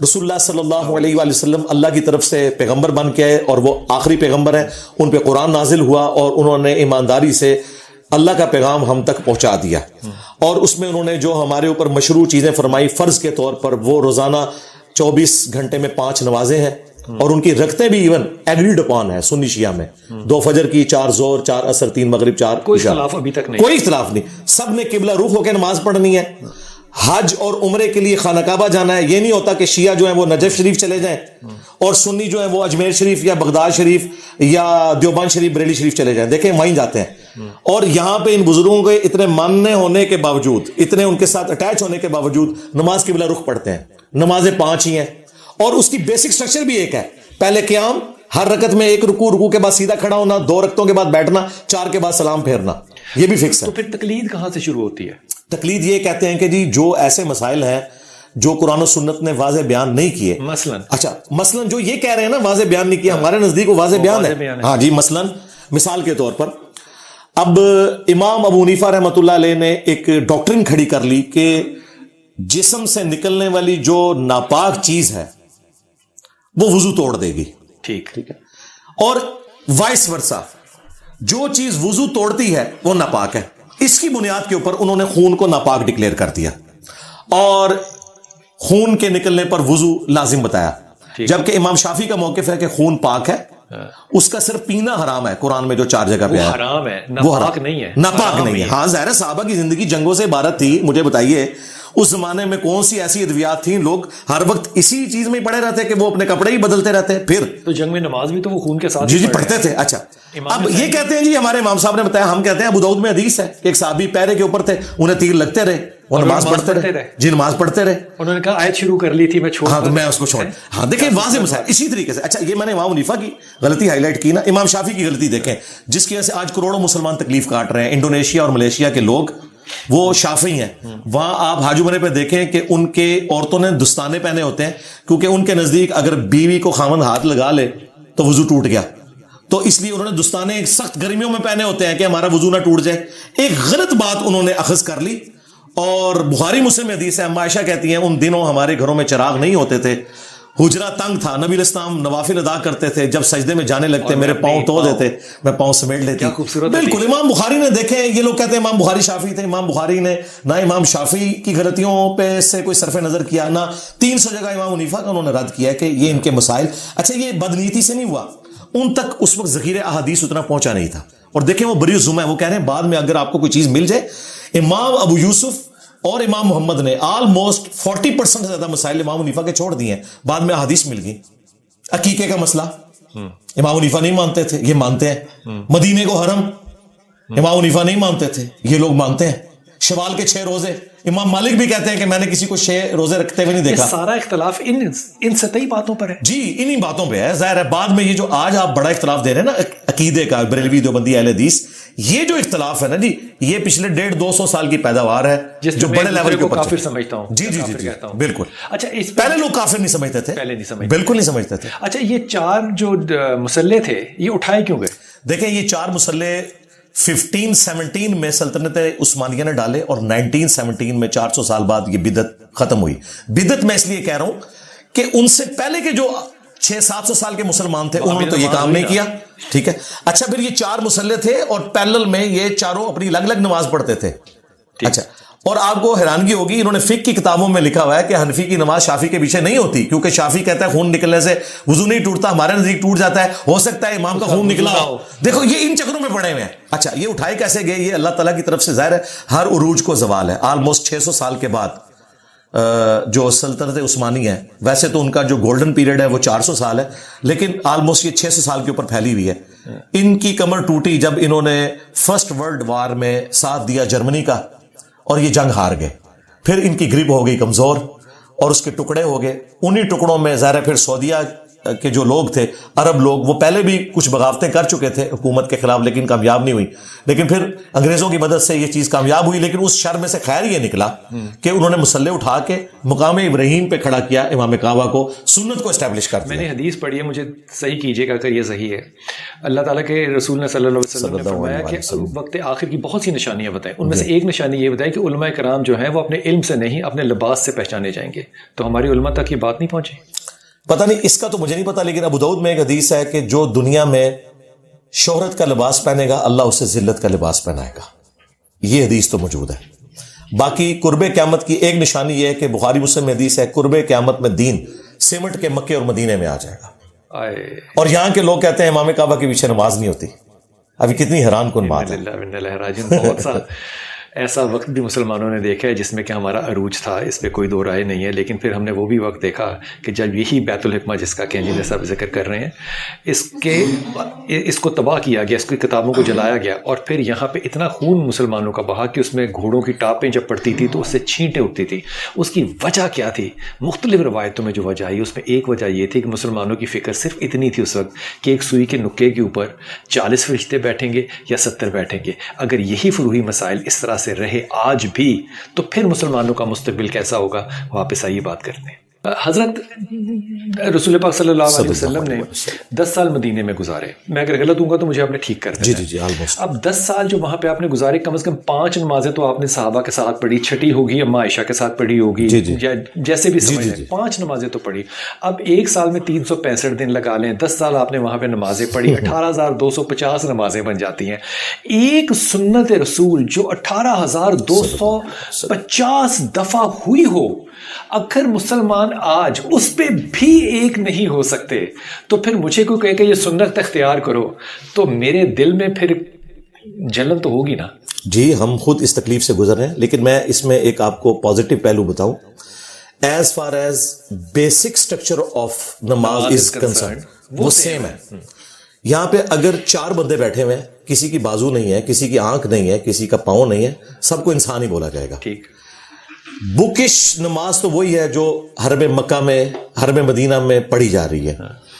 رسول اللہ صلی اللہ علیہ وآلہ وسلم اللہ کی طرف سے پیغمبر بن کے آئے اور وہ آخری پیغمبر ہیں، ان پہ قرآن نازل ہوا اور انہوں نے ایمانداری سے اللہ کا پیغام ہم تک پہنچا دیا. اور اس میں انہوں نے جو ہمارے اوپر مشروع چیزیں فرمائی فرض کے طور پر، وہ روزانہ 24 گھنٹے میں 5 نمازیں ہیں اور ان کی رکھتے بھی ایون ایگریڈ اپون ہے سنی شیعہ میں، 2 فجر کی، 4 ظہر، 4 عصر، 3 مغرب، 4 کوئی اختلاف ابھی تک نہیں، کوئی اختلاف نہیں. سب نے قبلہ رخ ہو کے نماز پڑھنی ہے. حج اور عمرے کے لیے خانہ کعبہ جانا ہے. یہ نہیں ہوتا کہ شیعہ جو ہیں وہ نجف شریف چلے جائیں اور سنی جو ہیں وہ اجمیر شریف یا بغداد شریف یا دیوبند شریف، بریلی شریف چلے جائیں. دیکھیں وہیں جاتے ہیں اور یہاں پہ ان بزرگوں کے اتنے ماننے ہونے کے باوجود، اتنے ان کے ساتھ اٹیچ ہونے کے باوجود نماز قبلہ رخ پڑھتے ہیں. نمازیں 5 ہی ہیں اور اس کی بیسک سٹرکچر بھی ایک ہے. پہلے قیام، ہر رکعت میں 1 رکوع، رکوع کے بعد سیدھا کھڑا ہونا، 2 رکعتوں کے بعد بیٹھنا، 4 کے بعد سلام پھیرنا، یہ بھی فکس ہے. تو پھر تقلید کہاں سے شروع ہوتی ہے؟ تقلید یہ کہتے ہیں کہ جی جو ایسے مسائل ہیں جو قرآن و سنت نے واضح بیان نہیں کیے، مثلا جو یہ کہہ رہے ہیں نا واضح بیان نہیں کیا، ہمارے نزدیک وہ واضح بیان ہے. ہاں جی مثلا مثال کے طور پر اب امام ابو حنیفہ رحمۃ اللہ علیہ نے ایک ڈاکٹرن کھڑی کر لی کہ جسم سے نکلنے والی جو ناپاک چیز ہے وہ وضو توڑ دے گی. ٹھیک ہے. اور وائس ورسا جو چیز وضو توڑتی ہے وہ ناپاک ہے. اس کی بنیاد کے اوپر انہوں نے خون کو ناپاک ڈکلیئر کر دیا اور خون کے نکلنے پر وضو لازم بتایا. جبکہ امام شافعی کا موقف ہے کہ خون پاک ہے، اس کا صرف پینا حرام ہے. قرآن میں جو 4 جگہ پہ ہے حرام ہے، ناپاک نہیں ہے، ناپاک نہیں ہے. ہاں ظاہر ہے صحابہ کی زندگی جنگوں سے عبارت تھی. مجھے بتائیے اس زمانے میں کون سی ایسی ادویات تھیں؟ لوگ ہر وقت اسی چیز میں ہی پڑے رہتے کہ وہ اپنے کپڑے ہی بدلتے رہتے. پھر تو جنگ میں نماز بھی تو وہ خون کے ساتھ جی پڑھتے تھے. اچھا اب یہ کہتے ہیں جی ہمارے امام صاحب نے بتایا، ہم کہتے ہیں ابو داؤد میں حدیث ہے کہ ایک صحابی پیرے کے اوپر تھے، انہیں تیر لگتے رہے وہ نماز پڑھتے رہے. جی نماز پڑھتے رہے. انہوں نے کہا آیت شروع کر لی تھی میں چھوڑ، ہاں تو میں اس کو چھوڑ. ہاں دیکھیں واضح مسائل اسی طریقے سے. اچھا یہ میں نے امام حنیفہ کی غلطی ہائی لائٹ کی نا، امام شافعی کی غلطی دیکھیں جس کی وجہ سے آج کروڑوں مسلمان تکلیف کاٹ رہے ہیں. انڈونیشیا اور ملیشیا کے لوگ وہ شافعی ہیں، وہاں آپ حاج عمرے پہ دیکھیں کہ ان کے عورتوں نے دستانے پہنے ہوتے ہیں کیونکہ ان کے نزدیک اگر بیوی کو خاوند ہاتھ لگا لے تو وضو ٹوٹ گیا، تو اس لیے انہوں نے دستانے سخت گرمیوں میں پہنے ہوتے ہیں کہ ہمارا وضو نہ ٹوٹ جائے. ایک غلط بات انہوں نے اخذ کر لی. اور بخاری مسلم میں حدیث ہے، اما عائشہ کہتی ہیں ان دنوں ہمارے گھروں میں چراغ نہیں ہوتے تھے، حجرہ تنگ تھا، نبی علیہ السلام نوافل ادا کرتے تھے، جب سجدے میں جانے لگتے میرے پاؤں تو دیتے، میں پاؤں سمیٹ لیتی. بالکل امام بخاری نے دیکھیں، یہ لوگ کہتے ہیں امام بخاری شافعی تھے. امام بخاری نے نہ امام شافعی کی غلطیوں پہ سے کوئی صرف نظر کیا، نہ 300 جگہ امام حنیفہ کا انہوں نے رد کیا کہ یہ ان کے مسائل. اچھا یہ بدنیتی سے نہیں ہوا، ان تک اس وقت ذخیرہ احادیث اتنا پہنچا نہیں تھا. اور دیکھیں وہ بری الزمہ ہے، وہ کہہ رہے ہیں بعد میں اگر آپ کو کوئی چیز مل جائے. امام ابو یوسف اور امام محمد نے آلموسٹ 40% سے زیادہ مسائل امام حنیفہ کے چھوڑ دیے ہیں، بعد میں احادیث مل گئی. عقیقے کا مسئلہ امام حنیفہ نہیں مانتے تھے، یہ مانتے ہیں. مدینے کو حرم امام حنیفہ نہیں مانتے تھے، یہ لوگ مانتے ہیں. شوال کے 6 روزے امام مالک بھی کہتے ہیں کہ میں نے کسی کو 6 روزے رکھتے ہوئے نہیں دیکھا. سارا اختلاف ان سطحی باتوں پر ہے. جی انہی باتوں پہ ہے. ظاہر ہے بعد میں یہ جو آج آپ بڑا اختلاف دے رہے ہیں نا عقیدے کا، بریلوی دیوبندی اہل حدیث، یہ جو اختلاف ہے نا جی یہ پچھلے 150-200 سال کی پیداوار ہے جو بڑے لیول کے اوپر کافر سمجھتا ہوں. جی بالکل. اچھا پہلے لوگ کافر نہیں سمجھتے تھے، بالکل نہیں سمجھتے تھے. اچھا یہ 4 جو مسئلے تھے یہ اٹھائے کیوں گئے؟ دیکھیں یہ 4 مسئلے 1517 میں سلطنت عثمانیہ نے ڈالے اور 1917 میں 400 سال بعد یہ بدعت ختم ہوئی. بدعت میں اس لیے کہہ رہا ہوں کہ ان سے پہلے کے جو 600-700 سال کے مسلمان تھے, انہوں نے تو یہ کام نہیں کیا. ٹھیک ہے, اچھا پھر یہ 4 مسلح تھے اور پیرلل میں یہ چاروں اپنی الگ الگ نماز پڑھتے تھے. اچھا, اور آپ کو حیرانگی ہوگی, انہوں نے فقہ کی کتابوں میں لکھا ہوا ہے کہ حنفی کی نماز شافعی کے پیچھے نہیں ہوتی, کیونکہ شافعی کہتا ہے خون نکلنے سے وضو نہیں ٹوٹتا, ہمارے نزدیک ٹوٹ جاتا ہے, ہو سکتا ہے امام کا خون نکلا ہو. دیکھو یہ ان چکروں میں پڑے ہوئے ہیں. اچھا, یہ اٹھائے کیسے گئے؟ یہ اللہ تعالیٰ کی طرف سے ظاہر ہے ہر عروج کو زوال ہے. آلموسٹ 600 سال کے بعد جو سلطنت عثمانی ہے, ویسے تو ان کا جو گولڈن پیریڈ ہے وہ 400 سال ہے, لیکن آلموسٹ یہ 600 سال کے اوپر پھیلی ہوئی ہے. ان کی کمر ٹوٹی جب انہوں نے فرسٹ ورلڈ وار میں ساتھ دیا جرمنی کا, اور یہ جنگ ہار گئے. پھر ان کی گرپ ہو گئی کمزور اور اس کے ٹکڑے ہو گئے. انہی ٹکڑوں میں ظاہر ہے پھر سعودیہ کے جو لوگ تھے, عرب لوگ, وہ پہلے بھی کچھ بغاوتیں کر چکے تھے حکومت کے خلاف, لیکن کامیاب نہیں ہوئی. لیکن پھر انگریزوں کی مدد سے یہ چیز کامیاب ہوئی. لیکن اس شر میں سے خیر یہ نکلا کہ انہوں نے مسلح اٹھا کے مقام ابراہیم پہ کھڑا کیا, امام کعبہ کو, سنت کو اسٹیبلش کر دیا. میں نے حدیث پڑھی ہے, مجھے صحیح کیجیے گا اگر یہ صحیح ہے. اللہ تعالیٰ کے رسول نے صلی اللہ علیہ وسلم نے فرمایا کہ وقت آخر کی بہت سی نشانیاں بتائیں. ان میں سے ایک نشانی یہ بتائیں کہ علماء کرام جو ہیں وہ اپنے علم سے نہیں اپنے لباس سے پہچانے جائیں گے. تو ہماری علماء تک یہ بات نہیں پہنچی. پتہ نہیں, اس کا تو مجھے نہیں پتا, لیکن ابو داؤد میں ایک حدیث ہے کہ جو دنیا میں شہرت کا لباس پہنے گا اللہ اسے ذلت کا لباس پہنائے گا. یہ حدیث تو موجود ہے. باقی قرب قیامت کی ایک نشانی یہ ہے کہ بخاری مسلم میں حدیث ہے, قرب قیامت میں دین سمٹ کے مکے اور مدینے میں آ جائے گا. اور یہاں کے لوگ کہتے ہیں امام کعبہ کے پیچھے نماز نہیں ہوتی. ابھی کتنی حیران کن بات ہے. بہت سا ایسا وقت بھی مسلمانوں نے دیکھا ہے جس میں کہ ہمارا عروج تھا, اس پہ کوئی دو رائے نہیں ہے. لیکن پھر ہم نے وہ بھی وقت دیکھا کہ جب یہی بیت الحکمہ جس کا کہ انجینئر صاحب ذکر کر رہے ہیں, اس کو تباہ کیا گیا, اس کی کتابوں کو جلایا گیا, اور پھر یہاں پہ اتنا خون مسلمانوں کا بہا کہ اس میں گھوڑوں کی ٹاپیں جب پڑتی تھی تو اس سے چھینٹیں اٹھتی تھی. اس کی وجہ کیا تھی؟ مختلف روایتوں میں جو وجہ آئی اس میں ایک وجہ یہ تھی کہ مسلمانوں کی فکر صرف اتنی تھی اس وقت کہ ایک سوئی کے نکے کے اوپر 40 فرشتے بیٹھیں گے یا 70 بیٹھیں گے. اگر یہی فروعی مسائل اس طرح سے رہے آج بھی تو پھر مسلمانوں کا مستقبل کیسا ہوگا؟ واپس آئیے بات کرتے ہیں. حضرت رسول پاک صلی اللہ علیہ وسلم نے 10 سال مدینے میں گزارے. میں اگر غلط ہوں گا تو مجھے آپ نے ٹھیک کر دیا. جی اب 10 سال جو وہاں پہ آپ نے گزارے, کم از کم 5 نمازیں تو آپ نے صحابہ کے ساتھ پڑھی, چھٹی ہوگی اما عائشہ کے ساتھ پڑھی ہوگی, جیسے بھی سمجھ لیں 5 نمازیں تو پڑھی. اب ایک سال میں 365 دن لگا لیں, 10 سال آپ نے وہاں پہ نمازیں پڑھی, 18,250 نمازیں بن جاتی ہیں. ایک سنت رسول جو 18,250 دفعہ ہوئی ہو, اگر مسلمان آج اس پہ بھی ایک نہیں ہو سکتے تو پھر مجھے کوئی کہے کہ یہ سنت اختیار کرو تو میرے دل میں پھر جلن تو ہوگی نا. جی, ہم خود اس تکلیف سے گزر رہے ہیں, لیکن میں اس میں ایک آپ کو پازیٹیو پہلو بتاؤں. As far as basic structure of نماز از کنسرن وہ سیم ہے. یہاں پہ اگر 4 بندے بیٹھے ہوئے ہیں, کسی کی بازو نہیں ہے, کسی کی آنکھ نہیں ہے, کسی کا پاؤں نہیں ہے, سب کو انسان ہی بولا جائے گا. ٹھیک, بکش نماز تو وہی ہے جو حرم مکہ میں, حرم مدینہ میں پڑھی جا رہی ہے,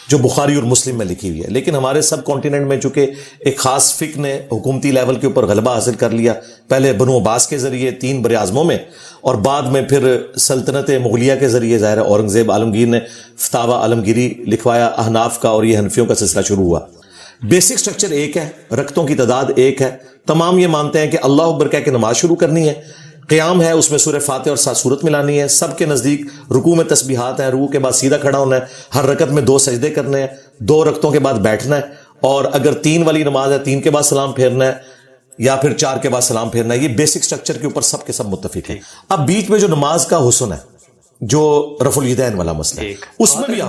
جو بخاری اور مسلم میں لکھی ہوئی ہے. لیکن ہمارے سب کانٹیننٹ میں چونکہ ایک خاص فقہ نے حکومتی لیول کے اوپر غلبہ حاصل کر لیا, پہلے بنو عباس کے ذریعے 3 بر اعظموں میں, اور بعد میں پھر سلطنت مغلیہ کے ذریعے ظاہر اورنگزیب عالمگیر نے فتاوی عالمگیری لکھوایا احناف کا, اور یہ حنفیوں کا سلسلہ شروع ہوا. بیسک سٹرکچر ایک ہے, رکعتوں کی تعداد ایک ہے, تمام یہ مانتے ہیں کہ اللہ اکبر کہہ کے نماز شروع کرنی ہے, قیام ہے اس میں سورہ فاتحہ اور 7 سورت ملانی ہے, سب کے نزدیک رکوع میں تسبیحات ہیں, رکوع کے بعد سیدھا کھڑا ہونا ہے, ہر رکعت میں 2 سجدے کرنے ہیں, 2 رکعتوں کے بعد بیٹھنا ہے, اور اگر 3 والی نماز ہے 3 کے بعد سلام پھیرنا ہے یا پھر 4 کے بعد سلام پھیرنا ہے. یہ بیسک سٹرکچر کے اوپر سب کے سب متفق ہیں. اب بیچ میں جو نماز کا حسن ہے, جو رفع الیدین والا مسئلہ ہے, اس میں بھی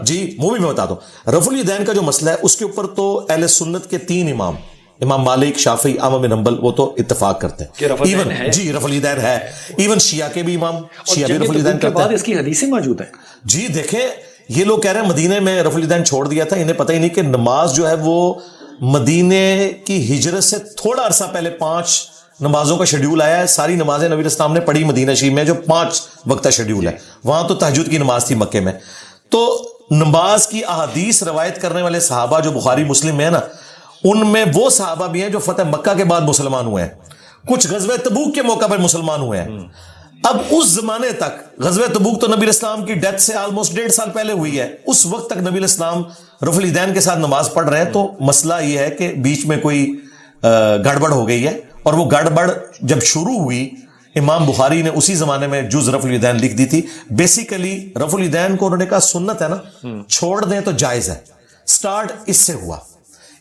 جی وہ بھی میں بتا دوں, رفع الیدین کا جو مسئلہ ہے اس کے اوپر تو اہل سنت کے 3 امام, امام مالک, شافعی, احمد بن حنبل, وہ تو اتفاق کرتے ہیں ایون جی رفع الیدین ہے. ایون شیعہ کے بھی امام, شیعہ بھی رفع الیدین کرتے ہیں. اس کی حدیثیں موجود ہیں. جی دیکھیں, یہ لوگ کہہ رہے ہیں مدینے میں رفع الیدین چھوڑ دیا تھا, انہیں پتہ ہی نہیں کہ نماز جو ہے وہ مدینے کی ہجرت سے تھوڑا عرصہ پہلے 5 نمازوں کا شیڈیول آیا ہے. ساری نمازیں نبی اسلام نے پڑھی مدینہ شریف میں, جو 5 وقتہ شیڈیول ہے. وہاں تو تہجد کی نماز تھی مکے میں. تو نماز کی احادیث روایت کرنے والے صحابہ جو بخاری مسلم میں ہے نا, ان میں وہ صحابہ بھی ہیں جو فتح مکہ کے بعد مسلمان ہوئے ہیں, کچھ غزوہ تبوک کے موقع پر مسلمان ہوئے ہیں. اب اس زمانے تک, غزوہ تبوک تو نبی اسلام کی ڈیتھ سے آلموسٹ 1.5 سال پہلے ہوئی ہے, اس وقت تک نبی اسلام رفع الیدین کے ساتھ نماز پڑھ رہے ہیں. تو مسئلہ یہ ہے کہ بیچ میں کوئی گڑبڑ ہو گئی ہے, اور وہ گڑبڑ جب شروع ہوئی امام بخاری نے اسی زمانے میں جز رفع الیدین لکھ دی تھی. بیسیکلی رفع الیدین کو انہوں نے کہا سنت ہے نا, چھوڑ دیں تو جائز ہے. سٹارٹ اس سے ہوا.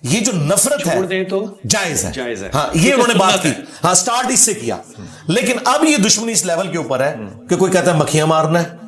یہ جو نفرت ہے چھوڑ دیں تو جائز ہے. ہاں یہ انہوں نے بات کی, ہاں سٹارٹ اس سے کیا. لیکن اب یہ دشمنی اس لیول کے اوپر ہے کہ کوئی کہتا ہے مکھیاں مارنا ہے,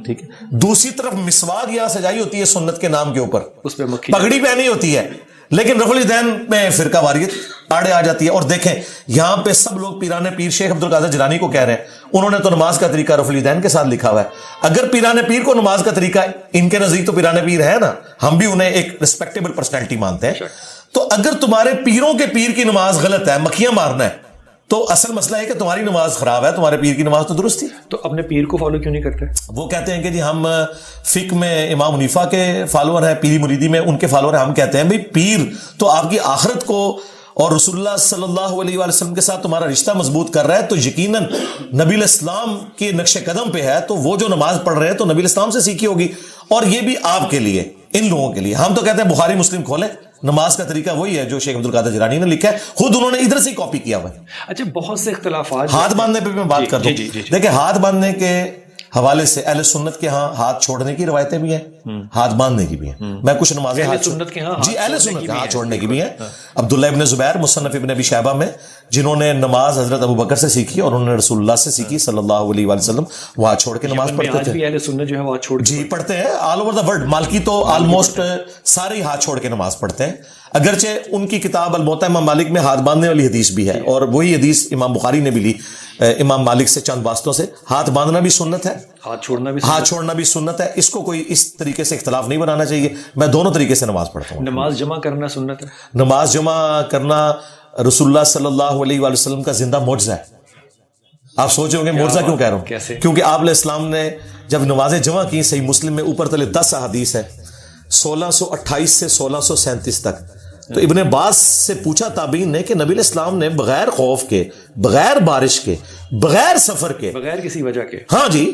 ٹھیک ہے, دوسری طرف مسواک یہاں سجائی ہوتی ہے سنت کے نام کے اوپر, اس پہ مکھی پگڑی پہنی ہوتی ہے, لیکن رفع الیدین میں فرقہ واریت آڑے آ جاتی ہے. اور دیکھیں یہاں پہ سب لوگ پیران پیر شیخ عبد القادر جیلانی کو کہہ رہے ہیں, انہوں نے تو نماز کا طریقہ رفع الیدین کے ساتھ لکھا ہوا ہے. اگر پیران پیر کو نماز کا طریقہ, ان کے نزدیک تو پیران پیر ہے نا, ہم بھی انہیں ایک ریسپیکٹیبل پرسنالٹی مانتے ہیں, تو اگر تمہارے پیروں کے پیر کی نماز غلط ہے, مکھیاں مارنا ہے, تو اصل مسئلہ ہے کہ تمہاری نماز خراب ہے, تمہارے پیر کی نماز تو درست تھی. تو اپنے پیر کو فالو کیوں نہیں کرتے؟ وہ کہتے ہیں کہ جی ہم فقہ میں امام حنیفہ کے فالوور ہیں, پیری مریدی میں ان کے فالوور ہیں. ہم کہتے ہیں بھئی پیر تو آپ کی آخرت کو اور رسول اللہ صلی اللہ علیہ وآلہ وسلم کے ساتھ تمہارا رشتہ مضبوط کر رہا ہے, تو یقیناً نبی الاسلام کے نقش قدم پہ ہے, تو وہ جو نماز پڑھ رہے ہیں تو نبی الاسلام سے سیکھی ہوگی, اور یہ بھی آپ کے لیے, ان لوگوں کے لیے. ہم تو کہتے ہیں بخاری مسلم کھولیں, نماز کا طریقہ وہی ہے جو شیخ عبد القادر جیلانی نے لکھا ہے, خود انہوں نے ادھر سے کاپی کیا ہوا ہے. اچھا بہت سے اختلافات, ہاتھ باندھنے پہ میں بات کر دوں. دیکھیں ہاتھ باندھنے کے حوالے سے اہل سنت کے ہاں ہاتھ چھوڑنے کی روایتیں بھی ہیں, ہاتھ باندھنے کی بھی ہیں. میں کچھ نمازیں اہل سنت کے ہاں جی اہل سنت کے ہاتھ چھوڑنے کی بھی ہیں. عبداللہ ابن زبیر مصنف ابن ابی شیبہ میں, جنہوں نے نماز حضرت ابو بکر سے سیکھی اور انہوں نے رسول اللہ سے سیکھی صلی اللہ علیہ وآلہ وسلم, وہ ہاتھ چھوڑ کے نماز پڑھتے تھے. اہل سنت جو ہے وہ ہاتھ چھوڑ جی پڑھتے ہیں آل اوور دا ورلڈ. مالکی تو آلموسٹ سارے ہاتھ چھوڑ کے نماز پڑھتے ہیں, اگرچہ ان کی کتاب الموطا امام مالک میں ہاتھ باندھنے والی حدیث بھی ہے, اور وہی حدیث امام بخاری نے بھی لی امام مالک سے چند واسطوں سے. ہاتھ باندھنا بھی سنت ہے, ہاتھ چھوڑنا بھی سنت ہے. اس کو کوئی اس طریقے سے اختلاف نہیں بنانا چاہیے. میں دونوں طریقے سے نماز پڑھتا ہوں. نماز جمع کرنا سنت ہے. نماز جمع کرنا رسول اللہ صلی اللہ علیہ وآلہ وسلم کا زندہ معجزہ ہے. آپ سوچ رہے ہوں گے معجزہ کیوں کہہ رہا ہوں, کیونکہ آپ علیہ السلام نے جب نمازیں جمع کی, صحیح مسلم میں اوپر تلے 10 احادیث ہے, 1628 سے 1637 تک. تو ابن عباس سے پوچھا تابعین نے کہ نبی علیہ السلام نے بغیر خوف کے, بغیر بارش کے, بغیر سفر کے, بغیر کسی وجہ کے, ہاں جی,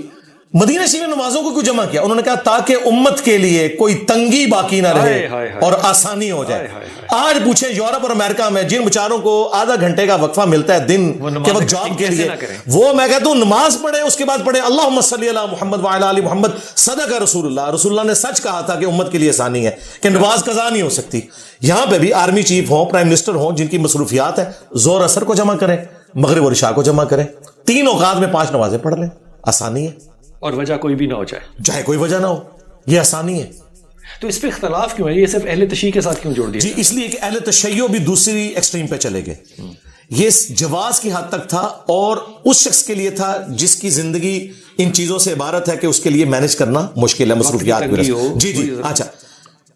مدینہ شریف میں نمازوں کو کیوں جمع کیا؟ انہوں نے کہا تاکہ امت کے لیے کوئی تنگی باقی نہ رہے اور آسانی ہو جائے. آج پوچھیں یورپ اور امریکہ میں جن بیچاروں کو آدھا گھنٹے کا وقفہ ملتا ہے دن کے وقت جاب کے لیے, وہ میں کہتا ہوں نماز پڑھیں, اس کے بعد پڑھیں اللہم صلی علی محمد وعلی آل محمد, صدق رسول اللہ. رسول اللہ نے سچ کہا تھا کہ امت کے لیے آسانی ہے کہ نماز قضا نہیں ہو سکتی. یہاں پہ بھی آرمی چیف ہوں, پرائم منسٹر ہوں, جن کی مصروفیات ہیں, زور اثر کو جمع کریں, مغرب اور عشاء کو جمع کریں, 3 اوقات میں 5 نمازیں پڑھ لیں, آسانی ہے. اور وجہ کوئی بھی نہ ہو چاہے کوئی وجہ نہ ہو, یہ آسانی ہے. تو اس پہ اختلاف کیوں ہے؟ یہ صرف اہل تشیع کے ساتھ کیوں جوڑ دیا؟ جی اس لیے کہ اہل تشیع بھی دوسری ایکسٹریم پہ چلے گئے. یہ جواز کی حد تک تھا, اور اس شخص کے لیے تھا جس کی زندگی ان چیزوں سے عبارت ہے کہ اس کے لیے مینج کرنا مشکل ہے, مصروفیات میں. جی اچھا,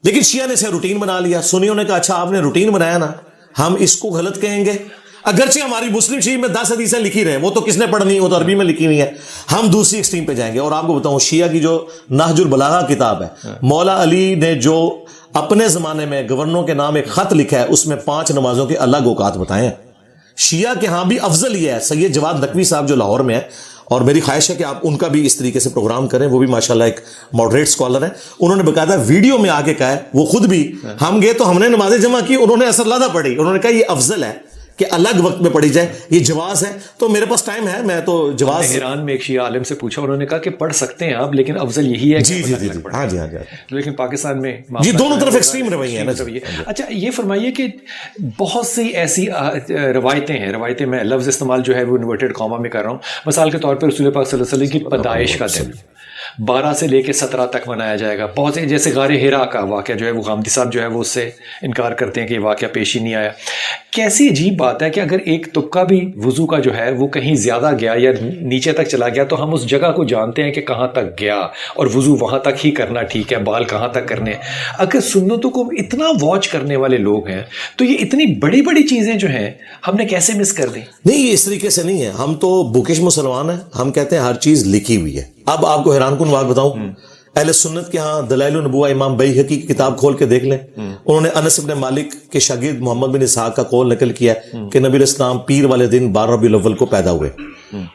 لیکن شیعہ نے اسے روٹین بنا لیا. سنیوں نے کہا اچھا آپ نے روٹین بنایا نا, ہم اس کو غلط کہیں گے. اگرچہ ہماری مسلم شریف میں 10 حدیثیں لکھی رہے, وہ تو کس نے پڑھنی, وہ تو عربی میں لکھی ہوئی ہے. ہم دوسری ایکسٹریم پہ جائیں گے. اور آپ کو بتاؤں شیعہ کی جو نہج البلاغہ کتاب ہے, مولا علی نے جو اپنے زمانے میں گورنروں کے نام ایک خط لکھا ہے, اس میں 5 نمازوں کے الگ اوقات بتائے ہیں. شیعہ کے ہاں بھی افضل یہ ہے. سید جواد نقوی صاحب جو لاہور میں ہے, اور میری خواہش ہے کہ آپ ان کا بھی اس طریقے سے پروگرام کریں, وہ بھی ماشاءاللہ ایک ماڈریٹ اسکالر ہیں. انہوں نے باقاعدہ ویڈیو میں آ کے کہا ہے, وہ خود بھی, ہم گئے تو ہم نے نمازیں جمع کی, انہوں نے اثر لادہ پڑھی, انہوں نے کہا یہ افضل ہے کہ الگ وقت میں پڑھی جائے, یہ جواز ہے. تو میرے پاس ٹائم ہے, میں تو جواز. ایران میں ایک شیعہ عالم سے پوچھا, انہوں نے کہا کہ پڑھ سکتے ہیں آپ, لیکن افضل یہی ہے. جی ہاں جی, لیکن پاکستان میں جی دونوں طرف ایکسٹریم رویے ہیں. اچھا یہ فرمائیے کہ بہت سی ایسی روایتیں ہیں, روایتیں میں لفظ استعمال جو ہے وہ انورٹڈ کاما میں کر رہا ہوں. مثال کے طور پر رسول پاک صلی اللہ علیہ وسلم کی پیدائش کا دن 12 سے لے کے 17 تک منایا جائے گا. بہت سے جیسے غار ہرا کا واقعہ جو ہے, وہ غامدی صاحب جو ہے وہ اس سے انکار کرتے ہیں کہ یہ واقعہ پیش ہی نہیں آیا. کیسی عجیب بات ہے کہ اگر ایک طبقہ بھی وضو کا جو ہے وہ کہیں زیادہ گیا یا نیچے تک چلا گیا, تو ہم اس جگہ کو جانتے ہیں کہ کہاں تک گیا, اور وضو وہاں تک ہی کرنا ٹھیک ہے, بال کہاں تک کرنے. اگر سنتوں کو اتنا واچ کرنے والے لوگ ہیں, تو یہ اتنی بڑی بڑی چیزیں جو ہیں ہم نے کیسے مس کر دی؟ نہیں, یہ اس طریقے سے نہیں ہے. ہم تو بکش مسلمان ہیں, ہم کہتے ہیں ہر چیز لکھی ہوئی ہے. اب آپ کو حیران کن بات بتاؤں, اہل سنت کے ہاں دلائل النبوہ امام بیہقی کی کتاب کھول کے دیکھ لیں, انہوں نے انس بن مالک کے شاگرد محمد بن اسحاق کا قول نقل کیا ہے کہ نبی علیہ السلام پیر والے دن 12 ربیع الاول کو پیدا ہوئے.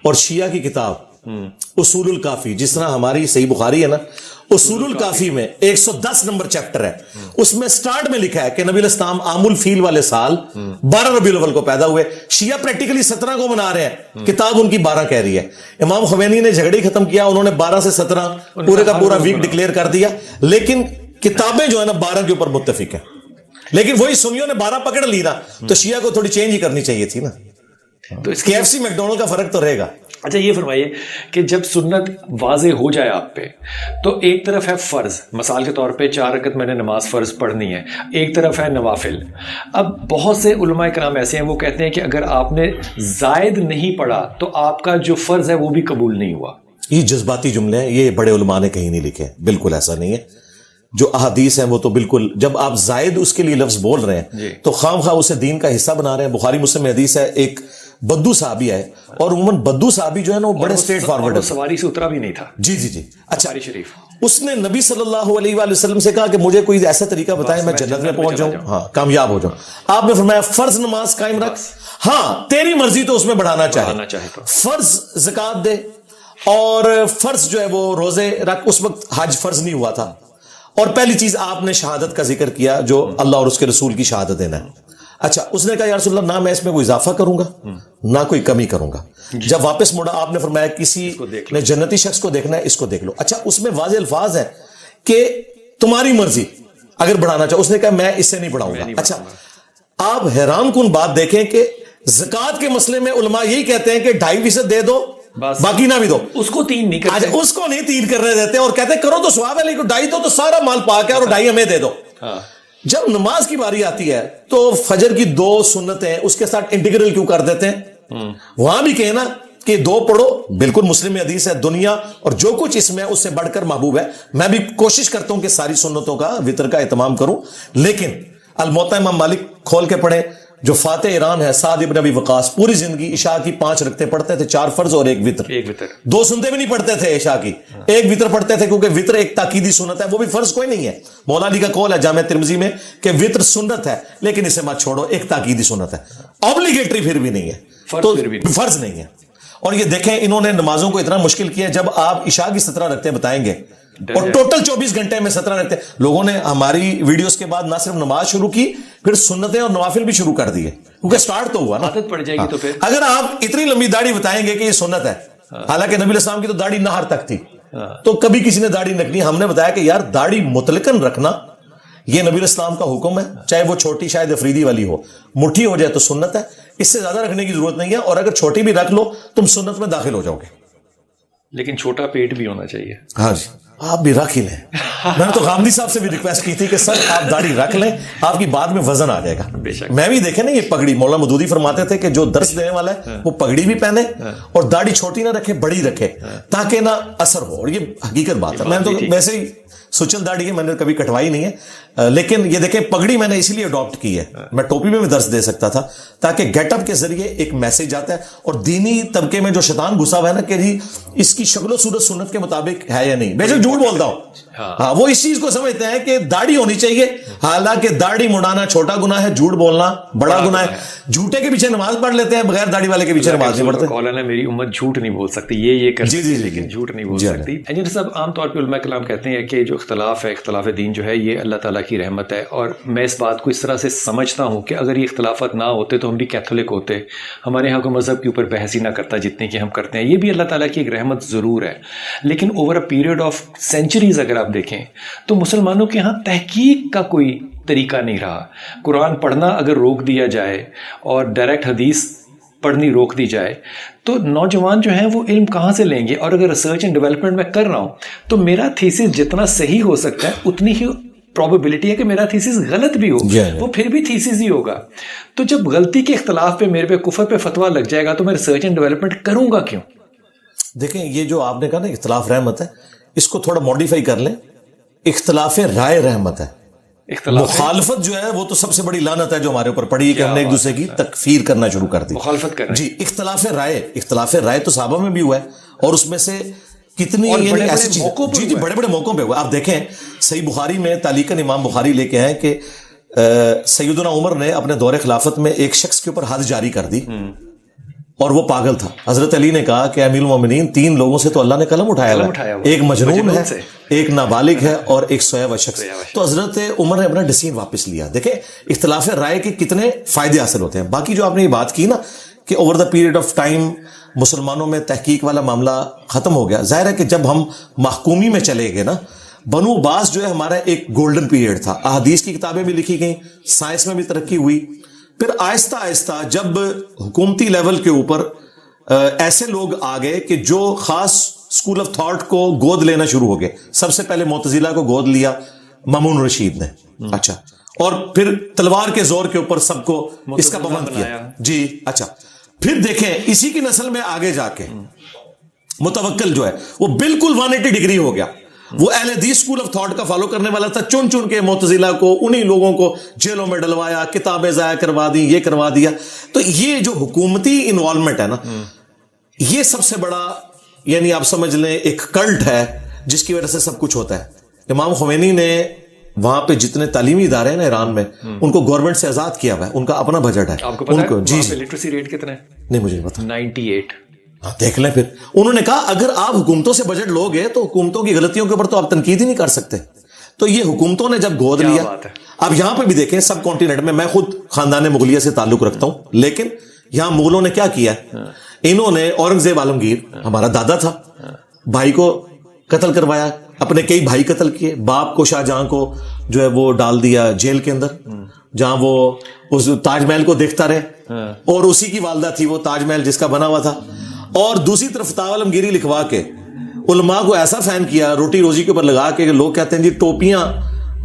اور شیعہ کی کتاب اصول الکافی, جس طرح ہماری صحیح بخاری ہے نا, اصول الکافی میں 110 نمبر چیپٹر ہے, اس میں سٹارٹ میں لکھا ہے کہ نبی الاسلام عام الفیل والے سال 12 ربیع الاول کو پیدا ہوئے. شیعہ پریکٹیکلی 17 کو منا رہے ہیں, کتاب ان کی 12 کہہ رہی ہے. امام خمینی نے جھگڑے ختم کیا, انہوں نے 12 سے 17 پورے کا پورا ویک ڈکلیئر کر دیا, لیکن کتابیں جو ہے نا 12 کے اوپر متفق ہیں. لیکن وہی سنیوں نے 12 پکڑ لی نا, تو شیعہ کو تھوڑی چینج ہی کرنی چاہیے تھی نا. تو اس KFC میکڈونلڈ کا فرق تو رہے گا. اچھا یہ فرمائیے کہ جب سنت واضح ہو جائے آپ پہ, تو ایک طرف ہے فرض, مثال کے طور پہ 4 رکعت میں نے نماز فرض پڑھنی ہے, ایک طرف ہے نوافل. اب بہت سے علماء کرام ایسے ہیں وہ کہتے ہیں کہ اگر آپ نے زائد نہیں پڑھا تو آپ کا جو فرض ہے وہ بھی قبول نہیں ہوا. یہ جذباتی جملے ہیں, یہ بڑے علماء نے کہیں نہیں لکھے, بالکل ایسا نہیں ہے. جو احادیث ہیں وہ تو بالکل, جب آپ زائد اس کے لیے لفظ بول رہے ہیں تو خام خواہ اسے دین کا حصہ بنا رہے ہیں. بخاری مسلم میں حدیث ہے, ایک بدو صحابی ہے, اور عموماً بدو صحابی جو ہے نا وہ بڑے اسٹریٹ فارورڈ ہے, سواری سے اترا بھی نہیں تھا. جی جی جی. اچھا, شریف اس نے نبی صلی اللہ علیہ وآلہ وسلم سے کہا کہ مجھے کوئی ایسا طریقہ بتائیں میں جنت میں پہنچ جاؤں, ہاں کامیاب ہو جاؤں. آپ نے فرمایا فرض نماز قائم رکھ, ہاں تیری مرضی تو اس میں بڑھانا چاہے, فرض زکات دے, اور فرض جو ہے وہ روزے رکھ. اس وقت حج فرض نہیں ہوا تھا, اور پہلی چیز آپ نے شہادت کا ذکر کیا جو اللہ اور اس کے رسول کی شہادت دینا ہے. اچھا, اس نے کہا یا رسول اللہ نہ میں اس میں کوئی اضافہ کروں گا نہ کوئی کمی کروں گا. جب واپس مڑا آپ نے فرمایا کسی نے جنتی شخص کو دیکھنا ہے اس کو دیکھ لو. اچھا, اس میں واضح الفاظ ہیں کہ تمہاری مرضی اگر بڑھانا چاہو. اس نے کہا میں اس سے نہیں بڑھاؤں گا. اچھا, آپ حیران کن بات دیکھیں کہ زکات کے مسئلے میں علماء یہی کہتے ہیں کہ 2.5% دے دو باقی نہ بھی دو, اس کو 3 نہیں کرتے, اس کو نہیں 3 کرنے دیتے, اور کہتے ہیں کرو تو ثواب ہے لیکن 2.5 دو تو سارا مال پاک ہے, اور 2.5 ہمیں دے دو. جب نماز کی باری آتی ہے تو فجر کی 2 سنتیں اس کے ساتھ انٹیگرل کیوں کر دیتے ہیں؟ وہاں بھی کہنا کہ 2 پڑھو, بالکل مسلم میں حدیث ہے, دنیا اور جو کچھ اس میں اس سے بڑھ کر محبوب ہے. میں بھی کوشش کرتا ہوں کہ ساری سنتوں کا وطر کا اہتمام کروں, لیکن الموطا امام مالک کھول کے پڑھیں. جو فاتح ایران ہے سعد ابن ابی وقاص, پوری زندگی عشاء کی 5 رکعتیں پڑھتے تھے, 4 فرض اور 1 وطر. 2 سنتے بھی نہیں پڑھتے تھے عشاء کی, 1 وطر پڑھتے تھے, کیونکہ وطر ایک تاکیدی سنت ہے, وہ بھی فرض کوئی نہیں ہے. مولا علی کا قول ہے جامع ترمذی میں کہ وطر سنت ہے لیکن اسے مت چھوڑو, ایک تاکیدی سنت ہے, اوبلیگیٹری پھر بھی نہیں ہے, تو فرض نہیں ہے. اور یہ دیکھیں انہوں نے نمازوں کو اتنا مشکل کیا, جب آپ عشاء کی 17 رکعتیں بتائیں گے اور ٹوٹل 24 گھنٹے میں 17 رکعتیں, لوگوں نے ہماری ویڈیوز کے بعد نہ صرف نماز شروع کی, پھر سنتیں اور نوافل بھی شروع کر دیے, کیونکہ سٹارٹ تو ہوا نا, عادت پڑ جائے گی. تو پھر اگر آپ اتنی لمبی داڑھی بتائیں گے کہ یہ سنت ہے, حالانکہ نبی الاسلام کی تو داڑھی نہر تک تھی, تو کبھی کسی نے داڑھی رکھنی. ہم نے بتایا کہ یار داڑھی مطلقاً رکھنا یہ نبی الاسلام کا حکم ہے, چاہے وہ چھوٹی شاید افریدی والی ہو, مٹھی ہو جائے تو سنت ہے, اس سے زیادہ رکھنے کی ضرورت نہیں ہے. اور اگر چھوٹی بھی رکھ لو تم سنت میں داخل ہو جاؤ گے, لیکن چھوٹا پیٹ بھی ہونا چاہیے. ہاں جی, آپ بھی رکھ ہی لیں. میں نے تو غامدی صاحب سے بھی ریکویسٹ کی تھی کہ سر آپ داڑھی رکھ لیں, آپ کی بعد میں وزن آ جائے گا. میں بھی دیکھیں نا یہ پگڑی, مولانا مودودی فرماتے تھے کہ جو درس دینے والا ہے وہ پگڑی بھی پہنے اور داڑھی چھوٹی نہ رکھے, بڑی رکھے, تاکہ نہ اثر ہو. اور یہ حقیقت بات ہے. میں تو ویسے ہی سچل داڑھی ہے, میں نے کبھی کٹوائی نہیں ہے, لیکن یہ دیکھیں پگڑی میں نے اسی لیے اڈاپٹ کی ہے. میں ٹوپی میں بھی درس دے سکتا تھا تاکہ گیٹ اپ کے ذریعے ایک میسج آتا ہے. اور دینی طبقے میں جو شیطان گھسا ہوا ہے نا کہ جی اس کی شکل و صورت سنت کے مطابق ہے یا نہیں, بے شک جھوٹ بولتا ہوں, ہاں وہ اس چیز کو سمجھتے ہیں کہ داڑھی ہونی چاہیے, حالانکہ داڑھی مڑانا چھوٹا گناہ ہے, جھوٹ بولنا بڑا گناہ ہے. جھوٹے کے پیچھے نماز پڑھ لیتے ہیں, بغیر داڑھی والے کے پیچھے نماز نہیں پڑھتے. قول ہے میری امت جھوٹ نہیں بول سکتی, یہ کرتی ہے لیکن جھوٹ نہیں بول سکتی. انجینئر صاحب عام طور پہ علماء کلام کہتے ہیں کہ جو اختلاف ہے, اختلاف دین جو ہے یہ اللہ تعالیٰ کی رحمت ہے. اور میں اس بات کو اس طرح سے سمجھتا ہوں کہ اگر یہ اختلافات نہ ہوتے تو ہم بھی کیتھولک ہوتے, ہمارے یہاں کو مذہب کے اوپر بحث ہی نہ کرتا جتنے کہ ہم کرتے ہیں. یہ بھی اللہ تعالیٰ کی ایک رحمت ضرور ہے, لیکن over a period of centuries اگر آپ دیکھیں تو مسلمانوں کے ہاں تحقیق کا کوئی طریقہ نہیں رہا. قرآن پڑھنا اگر روک دیا جائے اور ڈائریکٹ حدیث پڑھنی روک دی جائے تو نوجوان جو ہیں وہ علم کہاں سے لیں گے؟ اور اگر ریسرچ اینڈ ڈیولپمنٹ میں کر رہا ہوں تو میرا تھیسس جتنا صحیح ہو سکتا ہے اتنی ہی پروبیبلٹی ہے کہ میرا تھیسس غلط بھی ہو, وہ پھر بھی تھیسس ہی ہوگا. تو جب غلطی کے اختلاف پہ میرے پہ کفر پہ فتویٰ لگ جائے گا تو میں ریسرچ اینڈ ڈیولپمنٹ کروں گا کیوں؟ دیکھیں یہ جو آپ نے کہا نا اختلاف رحمت ہے, اس کو تھوڑا ماڈیفائی کر لیں, اختلاف رائے رحمت ہے. مخالفت جو ہے وہ تو سب سے بڑی لعنت ہے جو ہمارے اوپر پڑی ہے کہ ہم نے ایک دوسرے کی تکفیر کرنا شروع کر دی, مخالفت کرنا. جی اختلاف رائے تو صحابہ میں بھی ہوا ہے, اور اس میں سے کتنی ایسی چیزیں جی بڑے بڑے موقعوں پہ ہوا. آپ دیکھیں صحیح بخاری میں تعلیقاً امام بخاری لے کے ہیں کہ سیدنا عمر نے اپنے دور خلافت میں ایک شخص کے اوپر حد جاری کر دی, اور وہ پاگل تھا. حضرت علی نے کہا کہ امیر المومنین 3 لوگوں سے تو اللہ نے قلم اٹھایا ہوا ہے, ایک مجنون ہے, ایک نابالغ ہے, اور ایک سویا ہوا شخص. تو حضرت عمر نے اپنا ڈیسیژن واپس لیا. دیکھیں اختلاف رائے کے کتنے فائدے حاصل ہوتے ہیں. باقی جو آپ نے یہ بات کی نا کہ over the period of time مسلمانوں میں تحقیق والا معاملہ ختم ہو گیا, ظاہر ہے کہ جب ہم محکومی میں چلے گئے نا, بنو عباس جو ہے ہمارا ایک گولڈن پیریڈ تھا. احادیث کی کتابیں بھی لکھی گئیں, سائنس میں بھی ترقی ہوئی. پھر آہستہ آہستہ جب حکومتی لیول کے اوپر ایسے لوگ آ گئے کہ جو خاص اسکول آف تھاٹ کو گود لینا شروع ہو گئے. سب سے پہلے معتزلہ کو گود لیا مامون رشید نے, اچھا, اور پھر تلوار کے زور کے اوپر سب کو اس کا پابند کیا. جی اچھا, پھر دیکھیں اسی کی نسل میں آگے جا کے متوکل جو ہے وہ بالکل 180 ڈگری ہو گیا. وہ اہل حدیث اسکول آف تھاٹ کا فالو کرنے والا تھا, چن چن کے معتزلہ کو انہی لوگوں کو جیلوں میں ڈلوایا, کتابیں ضائع کروا دی, یہ کروا دیا. تو یہ جو حکومتی انوالومنٹ ہے نا, یہ سب سے بڑا یعنی آپ سمجھ لیں ایک کلٹ ہے جس کی وجہ سے سب کچھ ہوتا ہے. امام خمینی نے وہاں پہ جتنے تعلیمی ادارے ہیں نا ایران میں, ان کو گورنمنٹ سے آزاد کیا ہوا ہے, ان کا اپنا بجٹ ہے. آپ کو پتہ ہے جی لٹریسی ریٹ کتنا ہے؟ نہیں مجھے نہیں پتا. 98. دیکھ لیں. پھر انہوں نے کہا اگر آپ حکومتوں سے بجٹ لوگے تو حکومتوں کی غلطیوں کے اوپر تو آپ تنقید ہی نہیں کر سکتے. تو یہ حکومتوں نے جب گود لیا, اب یہاں پہ بھی دیکھیں سب کانٹیننٹ میں خود خاندان مغلیہ سے تعلق رکھتا ہوں, لیکن یہاں مغلوں نے کیا کیا, انہوں نے اورنگزیب عالمگیر ہمارا دادا تھا, بھائی کو قتل کروایا, اپنے کئی بھائی قتل کیے, باپ کو شاہجہاں کو جو ہے وہ ڈال دیا جیل کے اندر, جہاں وہ اس تاج محل کو دیکھتا رہے, اور اسی کی والدہ تھی وہ تاج محل جس کا بنا ہوا تھا. اور دوسری طرف فتاوی عالمگیری لکھوا کے علماء کو ایسا فین کیا روٹی روزی کے اوپر لگا کے, لوگ کہتے ہیں جی ٹوپیاں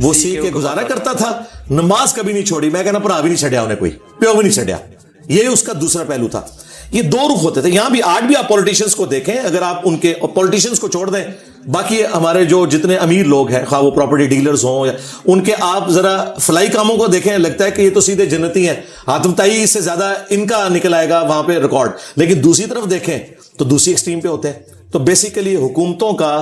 وہ سی کے گزارا کرتا تھا, نماز کبھی نہیں چھوڑی. میں کہنا پڑا بھی نہیں چھڑیا, انہیں کوئی پیو بھی نہیں چھڑیا. یہ اس کا دوسرا پہلو تھا. یہ 2 رخ ہوتے تھے. یہاں بھی آج بھی آپ پولیٹیشنز کو دیکھیں, اگر آپ ان کے پولیٹیشنز کو چھوڑ دیں, باقی ہمارے جو جتنے امیر لوگ ہیں, خواہ وہ پراپرٹی ڈیلرز ہوں یا ان کے, آپ ذرا فلائی کاموں کو دیکھیں, لگتا ہے کہ یہ تو سیدھے جنتی ہیں, حاتم طائی سے زیادہ ان کا نکل آئے گا وہاں پہ ریکارڈ. لیکن دوسری طرف دیکھیں تو دوسری ایکسٹریم پہ ہوتے ہیں. تو بیسیکلی حکومتوں کا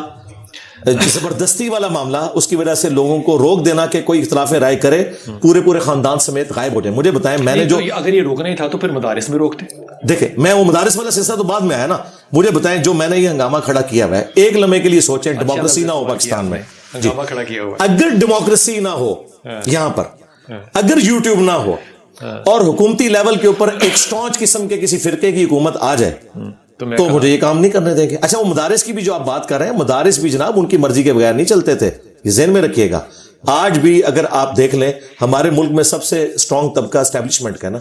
زبردستی والا معاملہ, اس کی وجہ سے لوگوں کو روک دینا کہ کوئی اختلاف رائے کرے, پورے خاندان سمیت غائب ہو جائے. مجھے بتائیں, میں نے جو اگر یہ روکنا ہی تھا تو پھر مدارس میں روکتے. دیکھیں میں وہ مدارس والا سلسلہ تو بعد میں آیا نا. مجھے بتائیں جو میں نے یہ ہنگامہ کھڑا کیا ہوا ہے, ایک لمحے کے لیے سوچیں ڈیموکریسی نہ ہو پاکستان میں, اگر ڈیموکریسی نہ ہو یہاں پر, اگر یوٹیوب نہ ہو, اور حکومتی لیول کے اوپر ایک سٹانچ قسم کے کسی فرقے کی حکومت آ جائے, تو مجھے یہ کام نہیں کرنے دیں گے. اچھا, وہ مدارس کی بھی جو آپ بات کر رہے ہیں, مدارس بھی جناب ان کی مرضی کے بغیر نہیں چلتے تھے, یہ ذہن میں رکھیے گا. آج بھی اگر آپ دیکھ لیں ہمارے ملک میں سب سے اسٹرانگ طبقہ اسٹیبلشمنٹ کا نا,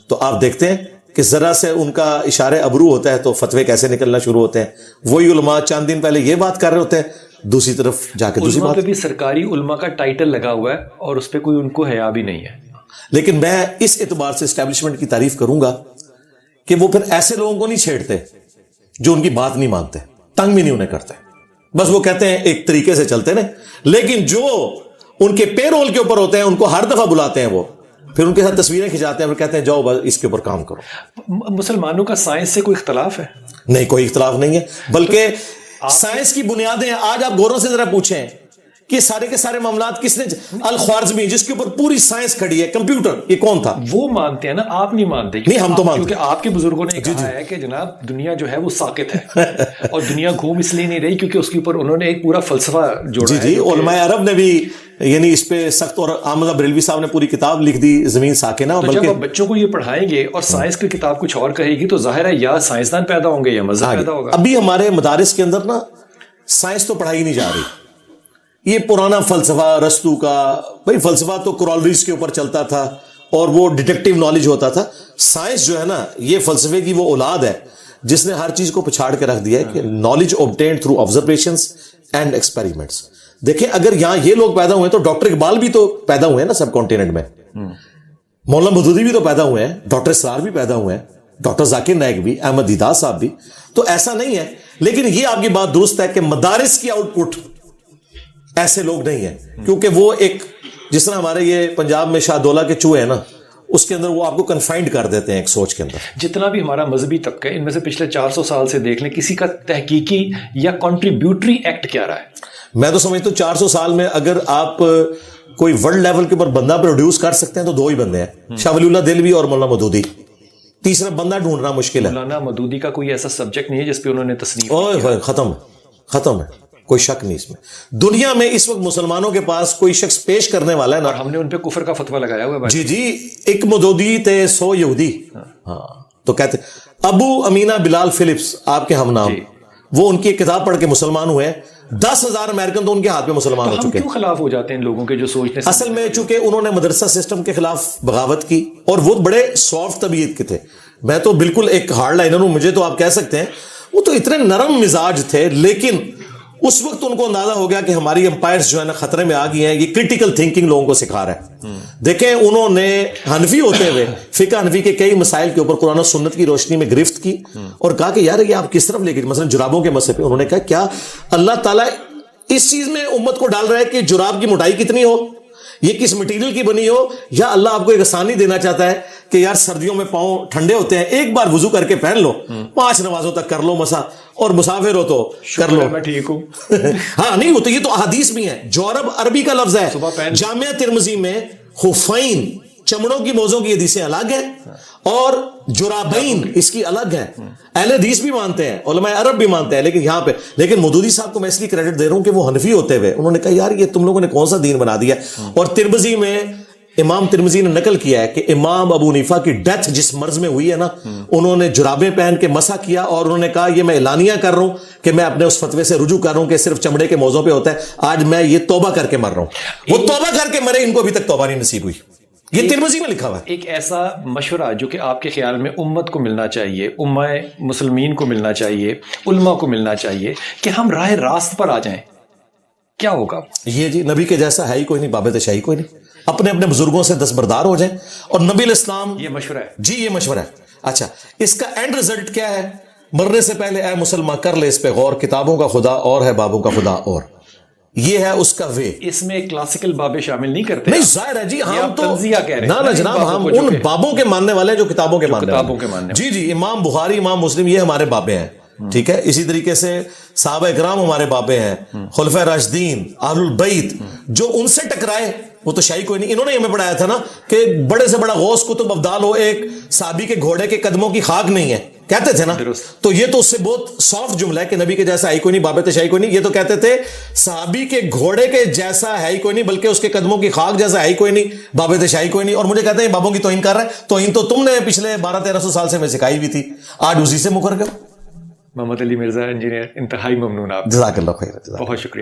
تو آپ دیکھتے ہیں کہ ذرا سے ان کا اشارے ابرو ہوتا ہے تو فتوے کیسے نکلنا شروع ہوتے ہیں. وہی علماء چند دن پہلے یہ بات کر رہے ہوتے ہیں, دوسری طرف جا کے دوسری بات. علماء پہ بھی سرکاری علماء کا ٹائٹل لگا ہوا ہے اور اس پہ کوئی ان کو حیا بھی نہیں ہے. لیکن میں اس اعتبار سے اسٹیبلشمنٹ کی تعریف کروں گا کہ وہ پھر ایسے لوگوں کو نہیں چھیڑتے جو ان کی بات نہیں مانتے, تنگ بھی نہیں انہیں کرتے, بس وہ کہتے ہیں ایک طریقے سے چلتے ہیں. لیکن جو ان کے پے رول کے اوپر ہوتے ہیں ان کو ہر دفعہ بلاتے ہیں, وہ پھر ان کے ساتھ تصویریں کھنچاتے ہیں اور کہتے ہیں جاؤ بس اس کے اوپر کام کرو. مسلمانوں کا سائنس سے کوئی اختلاف ہے؟ نہیں, کوئی اختلاف نہیں ہے. بلکہ سائنس کی بنیادیں آج آپ گوروں سے ذرا پوچھیں کہ سارے کے سارے معاملات کس نے, الخوارزمی جس کے اوپر پوری سائنس کھڑی ہے, کمپیوٹر, یہ کون تھا؟ وہ مانتے ہیں نا, آپ نہیں مانتے. نہیں, ہم تو مانتے, کیونکہ آپ کے بزرگوں نے کہا ہے کہ جناب دنیا جو ہے وہ ساکت ہے, اور دنیا گھوم اس لیے نہیں رہی کیونکہ اس کے اوپر انہوں نے ایک پورا فلسفہ جوڑا ہے. جی, علماء عرب نے بھی یعنی اس پہ سخت, اور احمد بریلوی صاحب نے پوری کتاب لکھ دی زمین ساکنہ. جب آپ بچوں کو یہ پڑھائیں گے اور سائنس کی کتاب کچھ اور کہے گی تو ظاہر ہے یا سائنسدان پیدا ہوں گے یا مذہب پیدا ہوگا. ابھی ہمارے مدارس کے اندر نا سائنس تو پڑھائی نہیں جا رہی. یہ پرانا فلسفہ رستو کا, بھائی فلسفہ تو کورالریز کے اوپر چلتا تھا اور وہ ڈیٹیکٹیو نالج ہوتا تھا. سائنس جو ہے نا یہ فلسفے کی وہ اولاد ہے جس نے ہر چیز کو پچھاڑ کے رکھ دیا ہے کہ knowledge obtained through observations and experiments. دیکھیں اگر یہاں یہ لوگ پیدا ہوئے تو ڈاکٹر اقبال بھی تو پیدا ہوئے ہیں نا سب کانٹیننٹ میں, مولانا مودودی بھی تو پیدا ہوئے ہیں, ڈاکٹر اسرار بھی پیدا ہوئے ہیں, ڈاکٹر ذاکر نائک بھی, احمد دیدار صاحب بھی. تو ایسا نہیں ہے. لیکن یہ آپ کی بات درست ہے کہ مدارس کی آؤٹ پٹ ایسے لوگ نہیں ہیں, کیونکہ وہ ایک جس طرح ہمارے یہ پنجاب میں شاہ دولہ کے چوہے ہیں نا, اس کے اندر وہ آپ کو کنفائنڈ کر دیتے ہیں ایک سوچ کے اندر. جتنا بھی ہمارا مذہبی طبقہ ہے ان میں سے پچھلے 400 سال سے دیکھ لیں, کسی کا تحقیقی یا کنٹریبیوٹری ایکٹ کیا رہا ہے؟ میں تو سمجھتا ہوں 400 سال میں اگر آپ کوئی ورلڈ لیول کے اوپر بندہ پروڈیوس کر سکتے ہیں تو 2 ہی بندے ہیں, شاہ ولی اللہ دہلوی اور مولانا مودودی. تیسرا بندہ ڈھونڈنا مشکل ہے. مولانا مودودی کا کوئی ایسا سبجیکٹ نہیں ہے جس پہ انہوں نے تصنیف اوہ ختم ہے, کوئی شک نہیں اس میں. دنیا میں اس وقت مسلمانوں کے پاس کوئی شخص پیش کرنے والا ہے نا, اور ہم نے ان پہ کفر کا فتویٰ لگایا ہوا ہے. جی ایک مودودی تھے 100 یہودی. ہاں تو کہتے ابو امینہ بلال فلپس آپ کے ہم نام, وہ ان کی ایک کتاب پڑھ کے مسلمان ہوئے. 10,000 امریکن تو ان کے ہاتھ میں مسلمان ہو چکے ہیں. کیوں خلاف ہو جاتے ہیں لوگوں کے جو سوچتے ہیں؟ اصل میں چونکہ انہوں نے مدرسہ سسٹم کے خلاف بغاوت کی, اور وہ بڑے سافٹ طبیعت کے تھے. میں تو بالکل ایک ہارڈ لائنر ہوں, مجھے تو آپ کہہ سکتے ہیں. وہ تو اتنے نرم مزاج تھے, لیکن اس وقت ان کو اندازہ ہو گیا کہ ہماری امپائرز جو ہے نا خطرے میں آ گئی ہیں. یہ کرٹیکل تھنکنگ لوگوں کو سکھا رہا ہے. دیکھیں انہوں نے حنفی ہوتے ہوئے فقہ حنفی کے کئی مسائل کے اوپر قرآن و سنت کی روشنی میں گرفت کی, اور کہا کہ یار یہ آپ کس طرف لے کے, مثلا جرابوں کے مسئلے پہ انہوں نے کہا کیا اللہ تعالیٰ اس چیز میں امت کو ڈال رہا ہے کہ جراب کی موٹائی کتنی ہو, یہ کس مٹیریل کی بنی ہو, یا اللہ آپ کو ایک آسانی دینا چاہتا ہے کہ یار سردیوں میں پاؤں ٹھنڈے ہوتے ہیں, ایک بار وضو کر کے پہن لو, 5 نمازوں تک کر لو مسا, اور مسافر ہو تو کر لو. میں ٹھیک ہوں. ہاں نہیں, وہ تو یہ تو احادیث بھی ہیں. جورب عربی کا لفظ ہے. جامعہ ترمذی میں خفین چمڑوں کی موزوں کی حدیثیں الگ ہیں, اور جرابین اس کی الگ ہیں. اہل حدیث بھی مانتے ہیں, علماء عرب بھی مانتے ہیں, لیکن یہاں پہ لیکن مودودی صاحب کو میں اس لیے کریڈٹ دے رہا ہوں کہ وہ حنفی ہوتے ہوئے انہوں نے کہا یار یہ تم لوگوں نے کون سا دین بنا دیا. اور ترمذی میں امام ترمذی نے نقل کیا ہے کہ امام ابو حنیفہ کی ڈیتھ جس مرض میں ہوئی ہے نا, انہوں نے جرابیں پہن کے مسح کیا, اور انہوں نے کہا یہ میں اعلانیہ کر رہا ہوں کہ میں اپنے اس فتوے سے رجوع کر رہا ہوں کہ صرف چمڑے کے موزوں پہ ہوتا ہے, آج میں یہ توبہ کر کے مر رہا ہوں. وہ توبہ کر کے مرے, ان کو ابھی تک توبہ نہیں نصیب ہوئی. یہ ترمذی میں لکھا ہوا ہے. ایک ایسا مشورہ جو کہ آپ کے خیال میں امت کو ملنا چاہیے, امہ مسلمین کو ملنا چاہیے, علماء کو ملنا چاہیے کہ ہم راہ راست پر آ جائیں, کیا ہوگا؟ یہ جی نبی کے جیسا ہے ہی کوئی نہیں, بابت شاہی کوئی نہیں. اپنے اپنے بزرگوں سے دستبردار ہو جائیں. اور نبی علیہ السلام, یہ مشورہ ہے جی, یہ مشورہ ہے. اچھا اس کا اینڈ رزلٹ کیا ہے؟ مرنے سے پہلے اے مسلمان کر لے اس پہ غور, کتابوں کا خدا اور ہے بابوں کا خدا اور. یہ ہے اس کا وے. اس میں کلاسیکل بابیں شامل نہیں کرتے؟ نہیں ظاہر ہے جی, ہم تو تنزیہ کہہ رہے ہیں نا جناب, ہم ان بابوں کے ماننے والے ہیں جو کتابوں کے ماننے والے. جی جی, امام بخاری امام مسلم یہ ہمارے بابے ہیں. ٹھیک ہے, اسی طریقے سے صحابہ اکرام ہمارے بابے ہیں, خلفائے راشدین اہل البیت. جو ان سے ٹکرائے وہ تو شاہی کوئی نہیں. انہوں نے ہمیں پڑھایا تھا نا کہ بڑے سے بڑا غوث قطب ابدال ہو, ایک صحابی کے گھوڑے کے قدموں کی خاک نہیں ہے, کہتے تھے نا. تو یہ تو اس سے بہت سافٹ جملہ ہے کہ نبی کے جیسا ہے کوئی نہیں, بابت شاہی کوئی نہیں. یہ تو کہتے تھے صحابی کے گھوڑے کے جیسا ہے کوئی نہیں, بلکہ اس کے قدموں کی خاک جیسا ہے کوئی نہیں, بابت شاہی کوئی نہیں. اور مجھے کہتے ہیں بابوں کی توہین کر رہے ہیں. توہین تو تم نے پچھلے 1200-1300 سال سے میں سکھائی ہوئی تھی, آج اسی سے مکر گئے. محمد علی مرزا انجینئر, انتہائی ممنون آپ. جزاک اللہ خیر. بہت شکریہ.